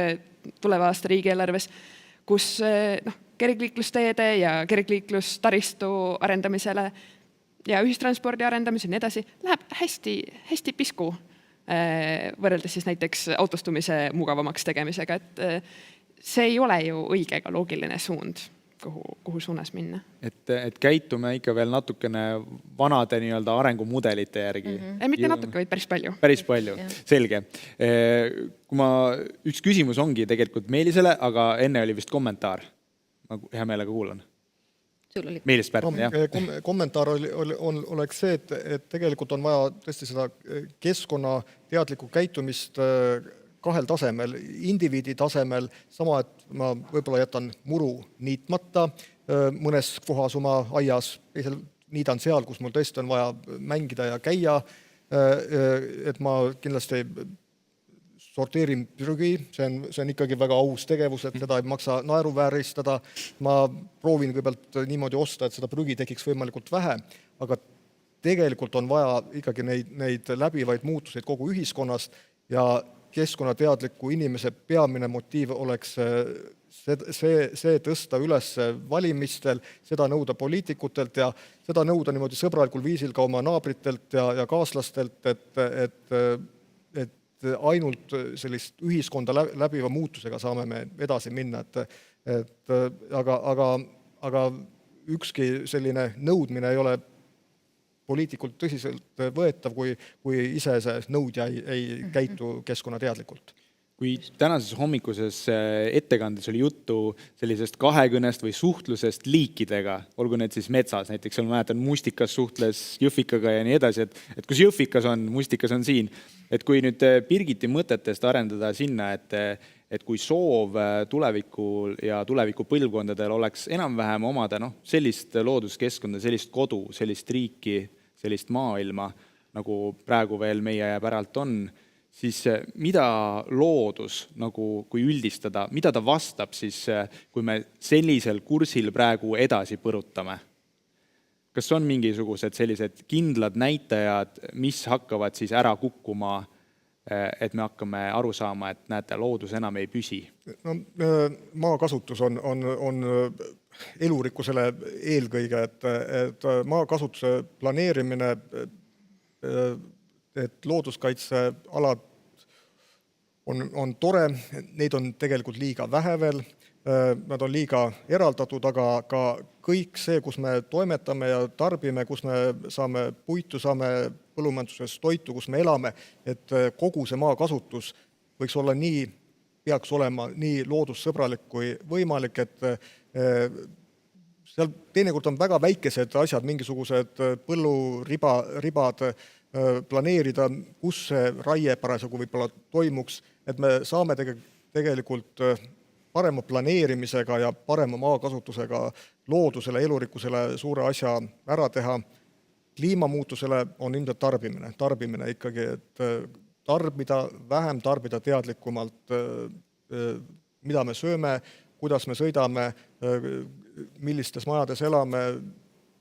tuleva aasta riigieelarves, kus kergliiklusteede ja kergliiklustaristu arendamisele ja ühistranspordi arendamisele nii edasi läheb hästi pisku võrreldes siis näiteks autostumise mugavamaks tegemisega. Et see ei ole ju õige ega loogiline suund, kuhu suunas minna. Et käitume ikka veel natukene vanade nii-öelda arengumudelite järgi. Mitte natuke, vaid päris palju. Päris palju, selge. Üks küsimus ongi tegelikult Meelisele, aga enne oli vist kommentaar. Ma hea meelega kuulan. Meelist Pärn, jah. Kommentaar oleks see, et tegelikult on vaja tõesti seda keskkonnateadlikku käitumist kahel tasemel, indiviidi tasemel, sama, et ma võib-olla jätan muru niitmata mõnes kohas oma aias, niidan seal, kus mul tõesti on vaja mängida ja käia, et ma kindlasti sorteerin prügi, see on ikkagi väga aus tegevus, et seda ei maksa naeruvääristada. Ma proovin kõigepealt niimoodi osta, et seda prügi tekiks võimalikult vähe, aga tegelikult on vaja ikkagi neid läbivaid muutuseid kogu ühiskonnast ja keskkonnateadliku inimese peamine motiiv oleks see tõsta üles valimistel, seda nõuda poliitikutelt ja seda nõuda niimoodi sõbralikul viisil ka oma naabritelt ja kaaslastelt, et ainult sellist ühiskonda läbiva muutusega saame me edasi minna. Aga ükski selline nõudmine ei ole poliitikult tõsiselt võetav, kui ise see nõudja ei käitu keskkonnateadlikult. Kui tänases hommikuses ettekandes oli juttu sellisest kahekõnest või suhtlusest liikidega, olgu need siis metsas, näiteks seal mäletan, mustikas suhtles jõhvikaga ja nii edasi, et kus jõhvikas on, mustikas on siin. Et kui nüüd Birgiti mõtetest arendada sinna, et kui soov tulevikul ja tulevikupõlvkondadel oleks enam-vähem omada sellist looduskeskkonda, sellist kodu, sellist riiki, sellist maailma, nagu praegu veel meie päralt on, siis mida loodus, kui üldistada, mida ta vastab siis, kui me sellisel kursil praegu edasi põrutame? Kas on mingisugused sellised kindlad näitajad, mis hakkavad siis ära kukkuma, et me hakkame aru saama, et näete, loodus enam ei püsi? Maakasutus on elurikkusele eelkõige, et maakasutuse planeerimine, et looduskaitsealad on tore, neid on tegelikult liiga vähe veel. nad on liiga eraldatud, aga ka kõik see, kus me toimetame ja tarbime, kus me saame puitu, saame põllumajanduses toitu, kus me elame, et kogu see maakasutus võiks olla peaks olema nii loodussõbralik kui võimalik, et seal teinekord on väga väikesed asjad, mingisugused põlluribad planeerida, kus see raie parasjagu võib-olla toimuks, et me saame tegelikult parema planeerimisega ja parema maakasutusega loodusele, elurikkusele suure asja ära teha. Kliimamuutusele on ilmselt tarbimine ikkagi, et tarbida vähem, tarbida teadlikumalt, mida me sööme, kuidas me sõidame, millistes majades elame,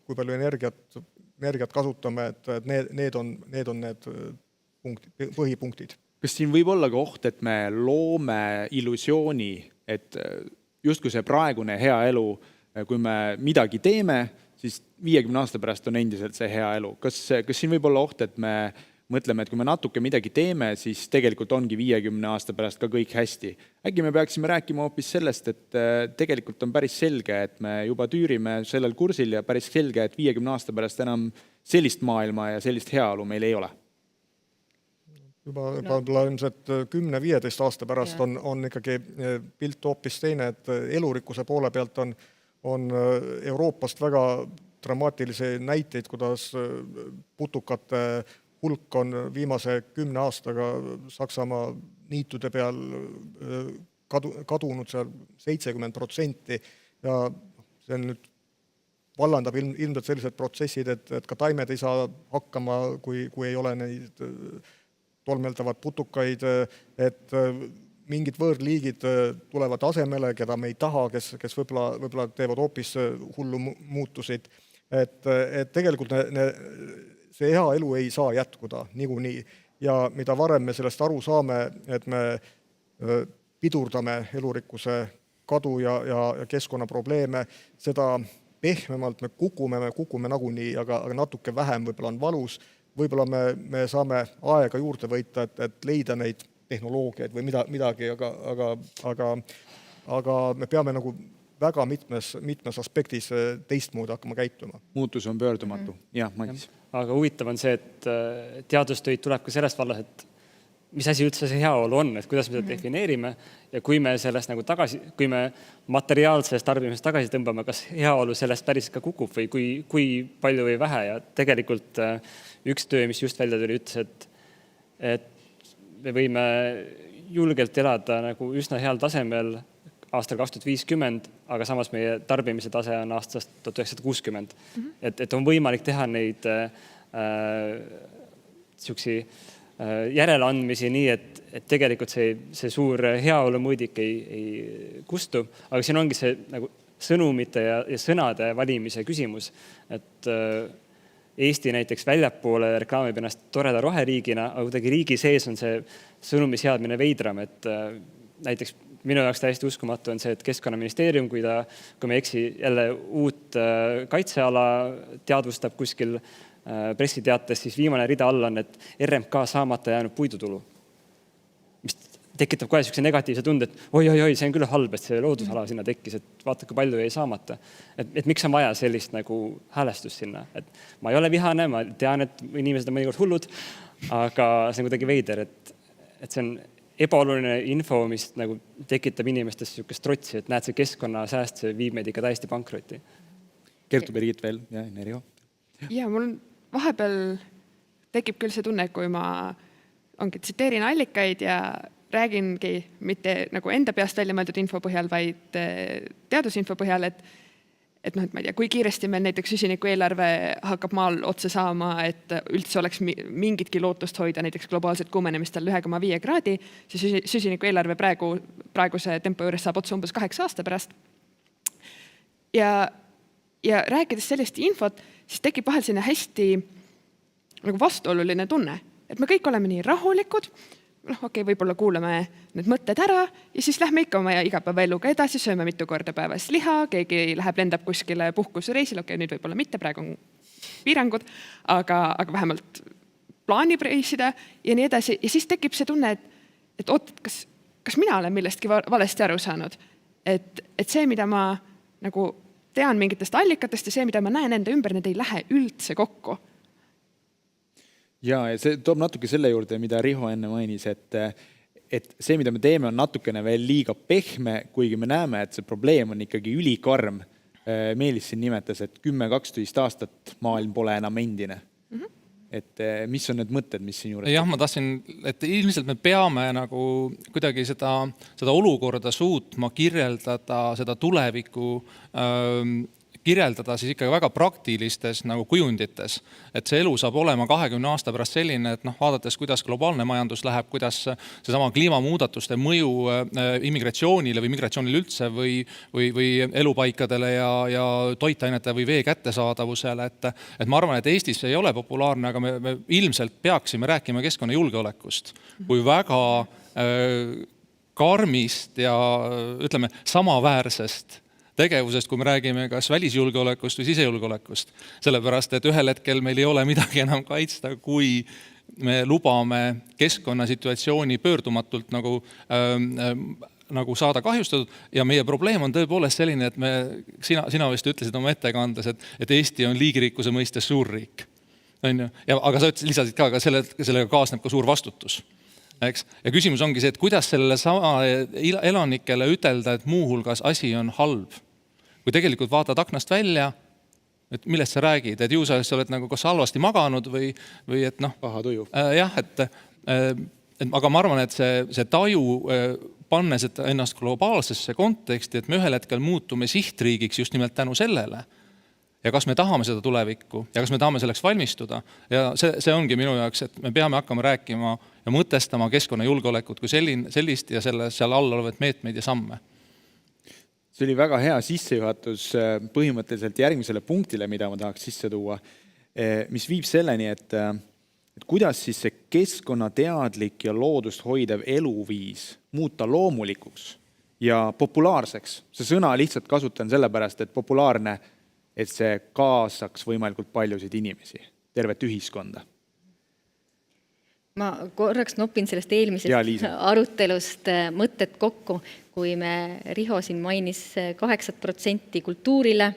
kui palju energiat kasutame, et need on need põhipunktid. Kas siin võib olla ka oht, et me loome illusiooni, et justkui see praegune hea elu, kui me midagi teeme, siis 50 aasta pärast on endiselt see hea elu. Kas siin võib olla oht, et me mõtleme, et kui me natuke midagi teeme, siis tegelikult ongi 50 aasta pärast ka kõik hästi. Äkki me peaksime rääkima hoopis sellest, et tegelikult on päris selge, et me juba tüürime sellel kursil ja päris selge, et 50 aasta pärast enam sellist maailma ja sellist heaolu meil ei ole. Juba ilmselt 10-15 aasta pärast on ikkagi pilt hoopis teine, et elurikkuse poole pealt on Euroopast väga dramaatilisi näiteid, kuidas putukate hulk on viimase 10 aastaga Saksamaa niitude peal kadunud seal 70% ja see on nüüd vallandab ilmselt sellised protsessid, et ka taimed ei saa hakkama, kui ei ole neid tolmeldavad putukaid, et mingid võõrliigid tulevad asemele, keda me ei taha, kes võib-olla teevad hoopis hullu muutusid. Et tegelikult see hea elu ei saa jätkuda niikuinii. Ja mida varem me sellest aru saame, et me pidurdame elurikkuse kadu ja keskkonnaprobleeme, seda pehmemalt me kukume nagunii, aga natuke vähem võib-olla on valus. Võib-olla me saame aega juurde võita, et leida neid tehnoloogiaid või midagi, aga me peame nagu väga mitmes aspektis teistmoodi hakkama käituma. Muutus on pöördumatu. Jah, Madis. Aga huvitav on see, et teadustöid tuleb ka sellest vallas, et mis asi üldse see heaolu on, et kuidas me seda defineerime ja kui me sellest nagu kui me materiaalsest tarbimisest tagasi tõmbame, kas heaolu sellest päris ka kukub või kui palju või vähe ja tegelikult üks töö, mis just välja tuli, ütles, et me võime julgelt elada nagu üsna heal tasemel aastal 2050, aga samas meie tarbimise tase on aastast 1960. Et on võimalik teha neid järeleandmisi nii, et tegelikult see suur heaolu mõõdik ei kustu, aga siin ongi see nagu sõnumite ja sõnade valimise küsimus, et Eesti näiteks väljapoole reklaamib ennast toreda roheriigina, aga kuidagi riigi sees on see sõnumi seadmine veidram, et näiteks minu jaoks täiesti uskumatu on see, et Keskkonnaministeerium, kui me eksi jälle uut kaitseala teadvustab kuskil pressiteates, siis viimane rida all on, et RMK saamata jäänud puidutulu. Mis tekitab kohe selline negatiivse tunde, et oi, see on küll halb, et see loodusala sinna tekkis, et vaata, kui palju jäi saamata. Et miks on vaja sellist nagu häälestust sinna? Et ma ei ole vihane, ma tean, et inimesed on mõnikord hullud, aga see on kuidagi veider, et see on ebaoluline info, mis nagu tekitab inimestes niisugust trotsi, et näed, see keskkonnasääst, see viib meid ikka täiesti pankrotti. Kertu Birgit veel ja Nerjo. Ja mul vahepeal tekib küll see tunne, kui ma tsiteerin allikaid ja räägingi mitte nagu enda peast välja mõeldud info põhjal, vaid teadusinfo põhjal, et ma ei tea, kui kiiresti meil näiteks süsiniku eelarve hakkab maal otsa saama, et üldse oleks mingitki lootust hoida näiteks globaalset kuumenemistel 1,5 kraadi, see süsiniku eelarve praeguse tempo juures saab otsa umbes 8 aasta pärast. Ja rääkides sellist infot, siis tekib vahel selline hästi nagu vastuoluline tunne, et me kõik oleme nii rahulikud, võib-olla kuulame need mõtted ära ja siis lähme ikka oma igapäevaeluga edasi, sööme mitu korda päevas liha, keegi lendab kuskile puhkusereisil, nüüd võib-olla mitte, praegu on piirangud, aga vähemalt plaanib reisida ja nii edasi. Ja siis tekib see tunne, et kas mina olen millestki valesti aru saanud. et see, mida ma nagu tean mingitest allikatest ja see, mida ma näen enda ümber, need ei lähe üldse kokku. Ja see toob natuke selle juurde, mida Riho enne mainis, et see, mida me teeme, on natukene veel liiga pehme, kuigi me näeme, et see probleem on ikkagi ülikarm. Meelis siin nimetas, et 10-12 aastat maailm pole enam endine. Et mis on need mõtted, mis siin juures? Jah, ma tahtsin, et ilmselt me peame nagu kuidagi seda olukorda suutma kirjeldada, seda tulevikku kirjeldada siis ikkagi väga praktilistes nagu kujundites. Et see elu saab olema 20 aasta pärast selline, et vaadates, kuidas globaalne majandus läheb, kuidas seesama kliimamuudatuste mõju immigratsioonile või migratsioonile üldse või elupaikadele ja toitainete või vee kättesaadavusele. Et ma arvan, et Eestis ei ole populaarne, aga me ilmselt peaksime rääkima keskkonnajulgeolekust kui väga karmist ja ütleme samaväärsest tegevusest, kui me räägime kas välisjulgeolekust või sisejulgeolekust. Sellepärast, et ühel hetkel meil ei ole midagi enam kaitsta, kui me lubame keskkonnasituatsiooni pöördumatult nagu saada kahjustatud. Ja meie probleem on tõepoolest selline, et sina vist ütlesid oma ettekandes, et Eesti on liigirikkuse mõistes suur riik. Aga sa lisasid ka, sellega kaasneb ka suur vastutus. Eks? Ja küsimus ongi see, et kuidas sellele sama elanikele ütelda, et muuhulgas asi on halb. Kui tegelikult vaatad aknast välja, et millest sa räägid, et ju sa oled nagu kas halvasti maganud või et paha tuju. Jah, aga ma arvan, et see taju pannes ennast globaalsesse konteksti, et me ühel hetkel muutume sihtriigiks just nimelt tänu sellele. Ja kas me tahame seda tulevikku ja kas me tahame selleks valmistuda. Ja see ongi minu jaoks, et me peame hakkama rääkima ja mõtestama keskkonnajulgeolekut kui sellist ja seal all olevat meetmeid ja samme. See oli väga hea sissejuhatus põhimõtteliselt järgmisele punktile, mida ma tahaks sisse tuua, mis viib selleni, et kuidas siis see keskkonnateadlik ja loodust hoidev eluviis muuta loomulikuks ja populaarseks. See sõna lihtsalt kasutan sellepärast, et populaarne, et see kaasaks võimalikult paljusid inimesi, tervet ühiskonda. Ma korraks nopin sellest eelmisest arutelust mõtted kokku, kui me Riho siin mainis 8% kultuurile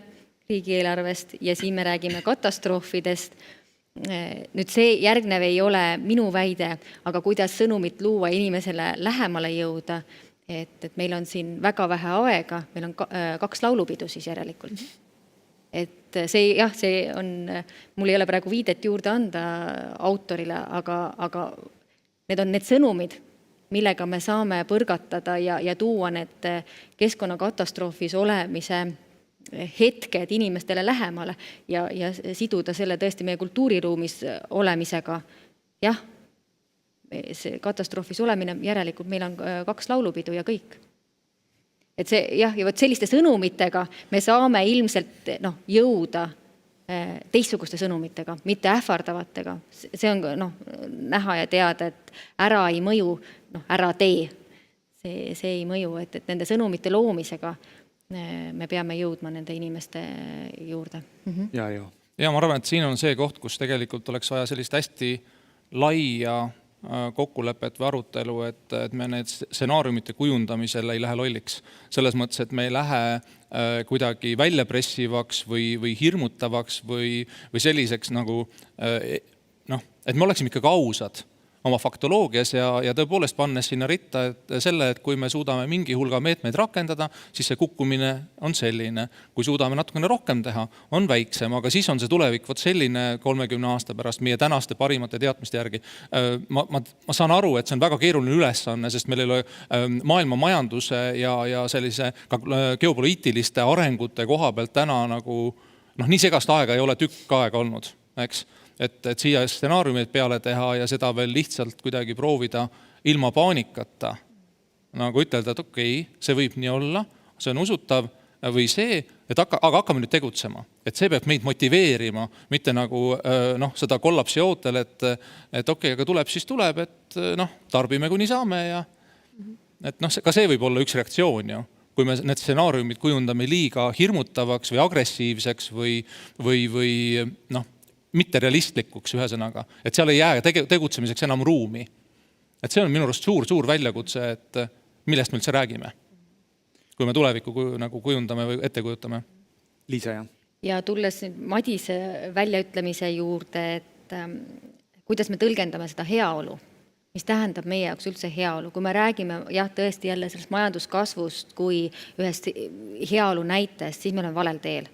riigieelarvest ja siin me räägime katastroofidest. Nüüd see järgnev ei ole minu väide, aga kuidas sõnumit luua inimesele lähemale jõuda, et meil on siin väga vähe aega, meil on 2 laulupidu siis järelikult. Et see on, mul ei ole praegu viidet juurde anda autorile, aga need on need sõnumid, millega me saame põrgatada ja tuua need keskkonnakatastroofis olemise hetked inimestele lähemale ja siduda selle tõesti meie kultuuriruumis olemisega. Jah, see katastroofis olemine järelikult meil on 2 laulupidu ja kõik. Et see, ja võt selliste sõnumitega me saame ilmselt jõuda teistsuguste sõnumitega, mitte ähvardavatega. See on näha ja teada, et ära ei mõju, ära tee. See ei mõju, et nende sõnumite loomisega me peame jõudma nende inimeste juurde. Ja ma arvan, et siin on see koht, kus tegelikult oleks vaja sellist hästi laia kokkulepet või arutelu, et me need stsenaariumite kujundamisel ei lähe lolliks. Selles mõttes, et me ei lähe kuidagi väljapressivaks või hirmutavaks või selliseks nagu, et me oleksime ikkagi ausad oma faktoloogias ja tõepoolest pannes sinna ritta et kui me suudame mingi hulga meetmeid rakendada, siis see kukkumine on selline. Kui suudame natukene rohkem teha, on väiksem, aga siis on see tulevik selline 30 aasta pärast meie tänaste parimate teadmiste järgi. Ma saan aru, et see on väga keeruline ülesanne, sest meil ei ole maailma majanduse ja sellise geopoliitiliste arengute koha pealt täna nagu, nii segast aega ei ole tükk aega olnud, eks? Et siia stsenaariumid peale teha ja seda veel lihtsalt kuidagi proovida ilma paanikata. Nagu ütelda, et okei, see võib nii olla, see on usutav või see, aga hakkame nüüd tegutsema. Et see peab meid motiveerima, mitte nagu seda kollapsi ootel, et okei, aga tuleb, siis tuleb, et tarbime kuni saame ja et ka see võib olla üks reaktsioon ju. Kui me need stsenaariumid kujundame liiga hirmutavaks või agressiivseks või mitte realistlikuks ühesõnaga, et seal ei jää tegutsemiseks enam ruumi. Et see on minu arust suur väljakutse, et millest me üldse räägime. kui me tulevikku nagu kujundame või ette kujutame. Liisa, jah? Ja tulles nüüd Madise väljaütlemise juurde, et kuidas me tõlgendame seda heaolu, mis tähendab meie jaoks üldse heaolu. Kui me räägime tõesti jälle sellest majanduskasvust kui ühest heaolu näitest, siis me oleme valel teel.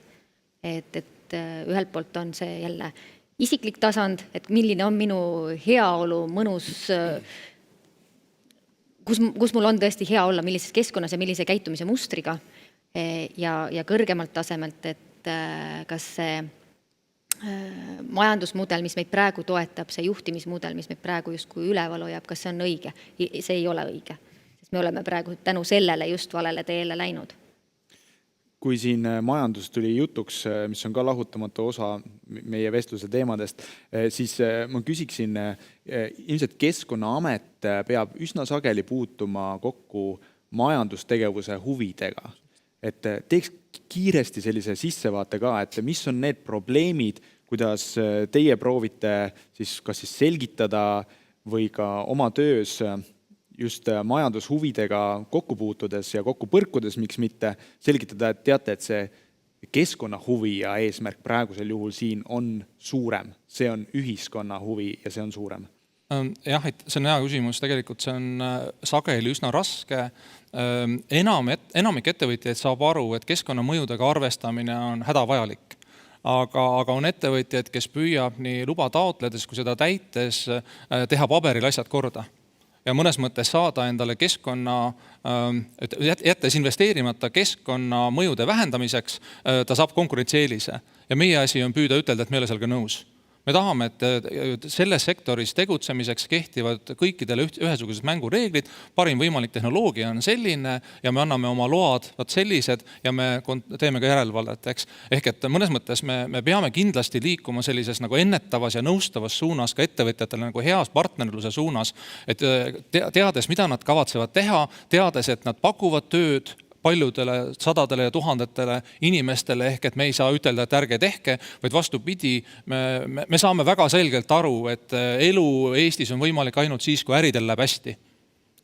Et ühelt poolt on see jälle isiklik tasand, et milline on minu heaolu, mõnus, kus mul on tõesti hea olla, millises keskkonnas ja millise käitumise mustriga ja kõrgemalt tasemelt, et kas see majandusmudel, mis meid praegu toetab, see juhtimismudel, mis meid praegu justkui üleval hoiab, kas see on õige? See ei ole õige, sest me oleme praegu tänu sellele just valele teele läinud. Kui siin majandus tuli jutuks, mis on ka lahutamatu osa meie vestluse teemadest, siis ma küsiksin, ilmselt Keskkonnaamet peab üsna sageli puutuma kokku majandustegevuse huvidega. Et teeks kiiresti sellise sissevaate ka, et mis on need probleemid, kuidas teie proovite siis kas siis selgitada või ka oma töös just majandushuvidega kokku puutudes ja kokku põrkudes, miks mitte selgitada, et teate, et see keskkonnahuvi ja eesmärk praegusel juhul siin on suurem. See on ühiskonna huvi ja see on suurem. Jah, et see on hea küsimus. Tegelikult see on sageli üsna raske. Enamik ettevõtjaid saab aru, et keskkonnamõjudega arvestamine on hädavajalik. Aga on ettevõtjaid, kes püüab nii luba taotledes, kui seda täites teha paberil asjad korda. Ja mõnes mõttes saada endale jättes investeerimata keskkonna mõjude vähendamiseks, ta saab konkurentsieelise. Ja meie asi on püüda ütelda, et me ei ole sellega nõus. Me tahame, et selles sektoris tegutsemiseks kehtivad kõikidele ühesugused mängureeglid, parim võimalik tehnoloogia on selline ja me anname oma load sellised ja me teeme ka järelevalvet. Ehk et mõnes mõttes me peame kindlasti liikuma sellises nagu ennetavas ja nõustavas suunas ka ettevõtjatele nagu heas partnerluse suunas, et teades, mida nad kavatsevad teha, teades, et nad pakuvad tööd paljudele, sadadele ja tuhandetele inimestele, ehk et me ei saa ütelda, et ärge tehke, vaid vastupidi, me saame väga selgelt aru, et elu Eestis on võimalik ainult siis, kui äridel läheb hästi.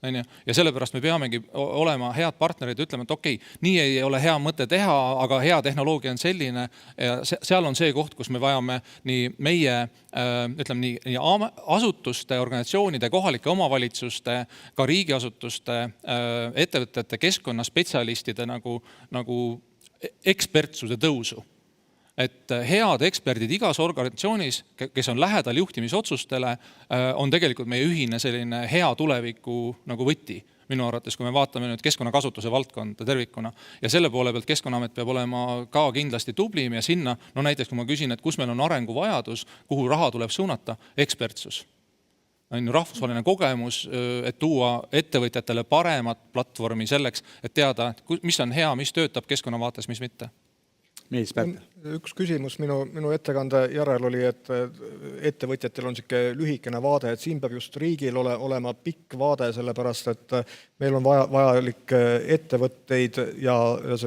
Ja sellepärast me peamegi olema head partnerid, ütleme, et okei, nii ei ole hea mõte teha, aga hea tehnoloogia on selline ja seal on see koht, kus me vajame nii meie nii asutuste, organisatsioonide, kohalike omavalitsuste, ka riigiasutuste, ettevõtete, keskkonnaspetsialistide nagu ekspertsuse tõusu. Et head eksperdid igas organisatsioonis, kes on lähedal juhtimisotsustele, on tegelikult meie ühine selline hea tuleviku nagu võti minu arvates, kui me vaatame nüüd keskkonnakasutuse valdkonda tervikuna. Ja selle poole pealt Keskkonnaamet peab olema ka kindlasti tublim ja sinna, näiteks kui ma küsin, et kus meil on arenguvajadus, kuhu raha tuleb suunata, ekspertsus. On rahvusvaheline kogemus, et tuua ettevõtjatele paremat platvormi selleks, et teada, mis on hea, mis töötab keskkonnavaates, mis mitte. Üks küsimus minu ettekande järel oli, et ettevõtjatel on siuke lühikene vaade, et siin peab just riigil olema pikk vaade, sellepärast, et meil on vajalik ettevõtteid ja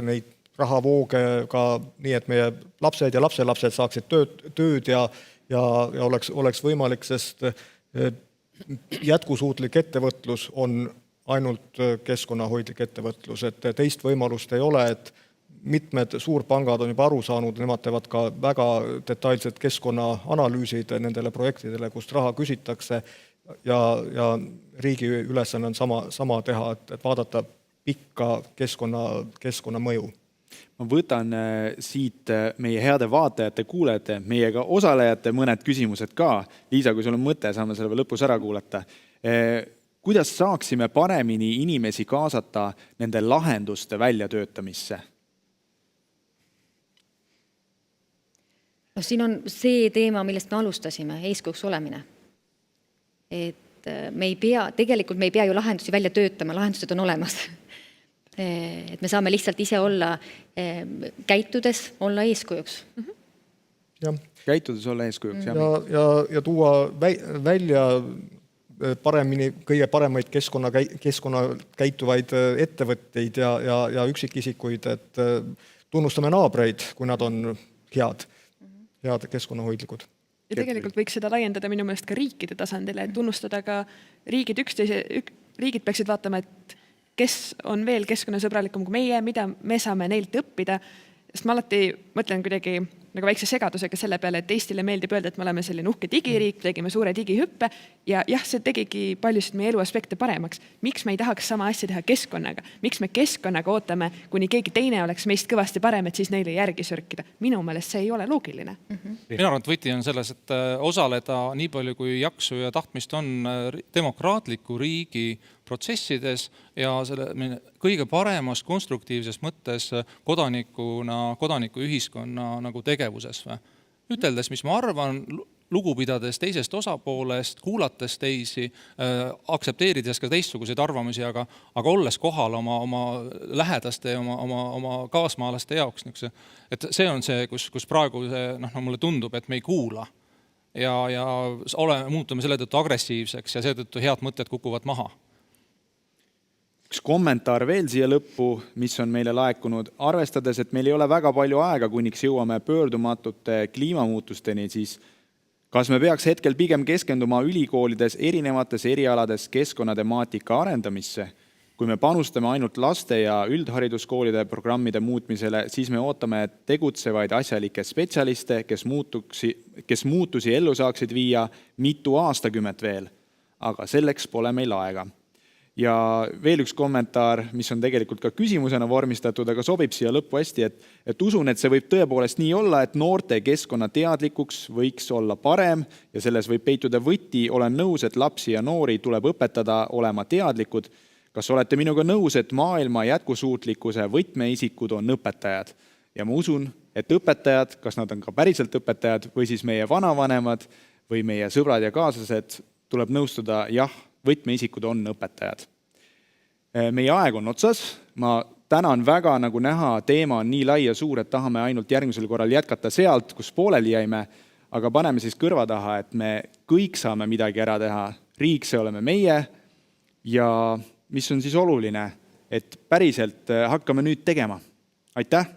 neid rahavooge ka nii, et meie lapsed ja lapselapsed saaksid tööd ja oleks võimalik, sest jätkusuutlik ettevõtlus on ainult keskkonnahoidlik ettevõtlus, et teist võimalust ei ole, et mitmed suurpangad on juba aru saanud, nemad teevad ka väga detailsed keskkonnaanalüüsid nendele projektidele, kust raha küsitakse ja riigi ülesanne on sama teha, et vaadata pikka keskkonna mõju. Ma võtan siit meie heade vaatajate, kuulajate, meiega osalejate mõned küsimused ka. Liisa, kui sul on mõte, saame selle lõpus ära kuulata. Kuidas saaksime paremini inimesi kaasata nende lahenduste väljatöötamisse? Siin on see teema, millest me alustasime, eeskujuks olemine. Et tegelikult me ei pea ju lahendusi välja töötama, lahendused on olemas. Et me saame lihtsalt ise olla, käitudes olla eeskujuks. Käitudes olla eeskujuks, ja tuua välja paremini kõige paremaid keskkonna käituvaid ettevõtteid ja üksikisikuid, et tunnustame naabreid, kui nad on head keskkonnahoidlikud. Ja tegelikult võiks seda laiendada minu meelest ka riikide tasandile, et tunnustada ka riigid peaksid vaatama, et kes on veel keskkonnasõbralikum kui meie, mida me saame neilt õppida. Sest ma alati mõtlen kuidagi nagu väikse segadusega selle peale, et Eestile meeldib öelda, et me oleme selline uhke digiriik, tegime suure digihüppe ja jah, see tegigi paljusid meie elu aspekte paremaks. Miks me ei tahaks sama asja teha keskkonnaga? Miks me keskkonnaga ootame, kuni keegi teine oleks meist kõvasti parem, et siis neile järgi sörkida? Minu meelest see ei ole loogiline. Minu arvan, et võti on selles, et osaleda nii palju kui jaksu ja tahtmist on demokraatliku riigi protsessides ja selle kõige paremas konstruktiivses mõttes kodanikuühiskonna nagu tegevuses. Üteldes, mis ma arvan, lugu pidades teisest osapoolest, kuulates teisi, aktsepteerides ka teistsuguseid arvamusi, aga olles kohal oma lähedaste ja oma kaasmaalaste jaoks. Et see on see, kus praegu mulle tundub, et me ei kuula ja muutume selle tõttu agressiivseks ja seetõttu head mõtted kukuvad maha. Üks kommentaar veel siia lõppu, mis on meile laekunud. Arvestades, et meil ei ole väga palju aega, kuniks jõuame pöördumatute kliimamuutusteni, siis kas me peaks hetkel pigem keskenduma ülikoolides erinevates erialades keskkonnatemaatika arendamisse? Kui me panustame ainult laste ja üldhariduskoolide programmide muutmisele, siis me ootame tegutsevaid asjalikke spetsialiste, kes muutusi ellu saaksid viia mitu aastakümmet veel. Aga selleks pole meil aega. Ja veel üks kommentaar, mis on tegelikult ka küsimusena vormistatud, aga sobib siia lõppu hästi, et usun, et see võib tõepoolest nii olla, et noorte keskkonnateadlikuks võiks olla parem ja selles võib peituda võti. Olen nõus, et lapsi ja noori tuleb õpetada olema teadlikud. Kas olete minuga nõus, et maailma jätkusuutlikkuse võtmeisikud on õpetajad? Ja ma usun, et õpetajad, kas nad on ka päriselt õpetajad või siis meie vanavanemad või meie sõbrad ja kaaslased, tuleb nõustuda, jah, võtmeisikud on õpetajad. Meie aeg on otsas. Ma tänan väga, nagu näha, teema on nii lai ja suur, et tahame ainult järgmisel korral jätkata sealt, kus pooleli jäime, aga paneme siis kõrva taha, et me kõik saame midagi ära teha. Riik, see oleme meie ja mis on siis oluline, et päriselt hakkame nüüd tegema. Aitäh!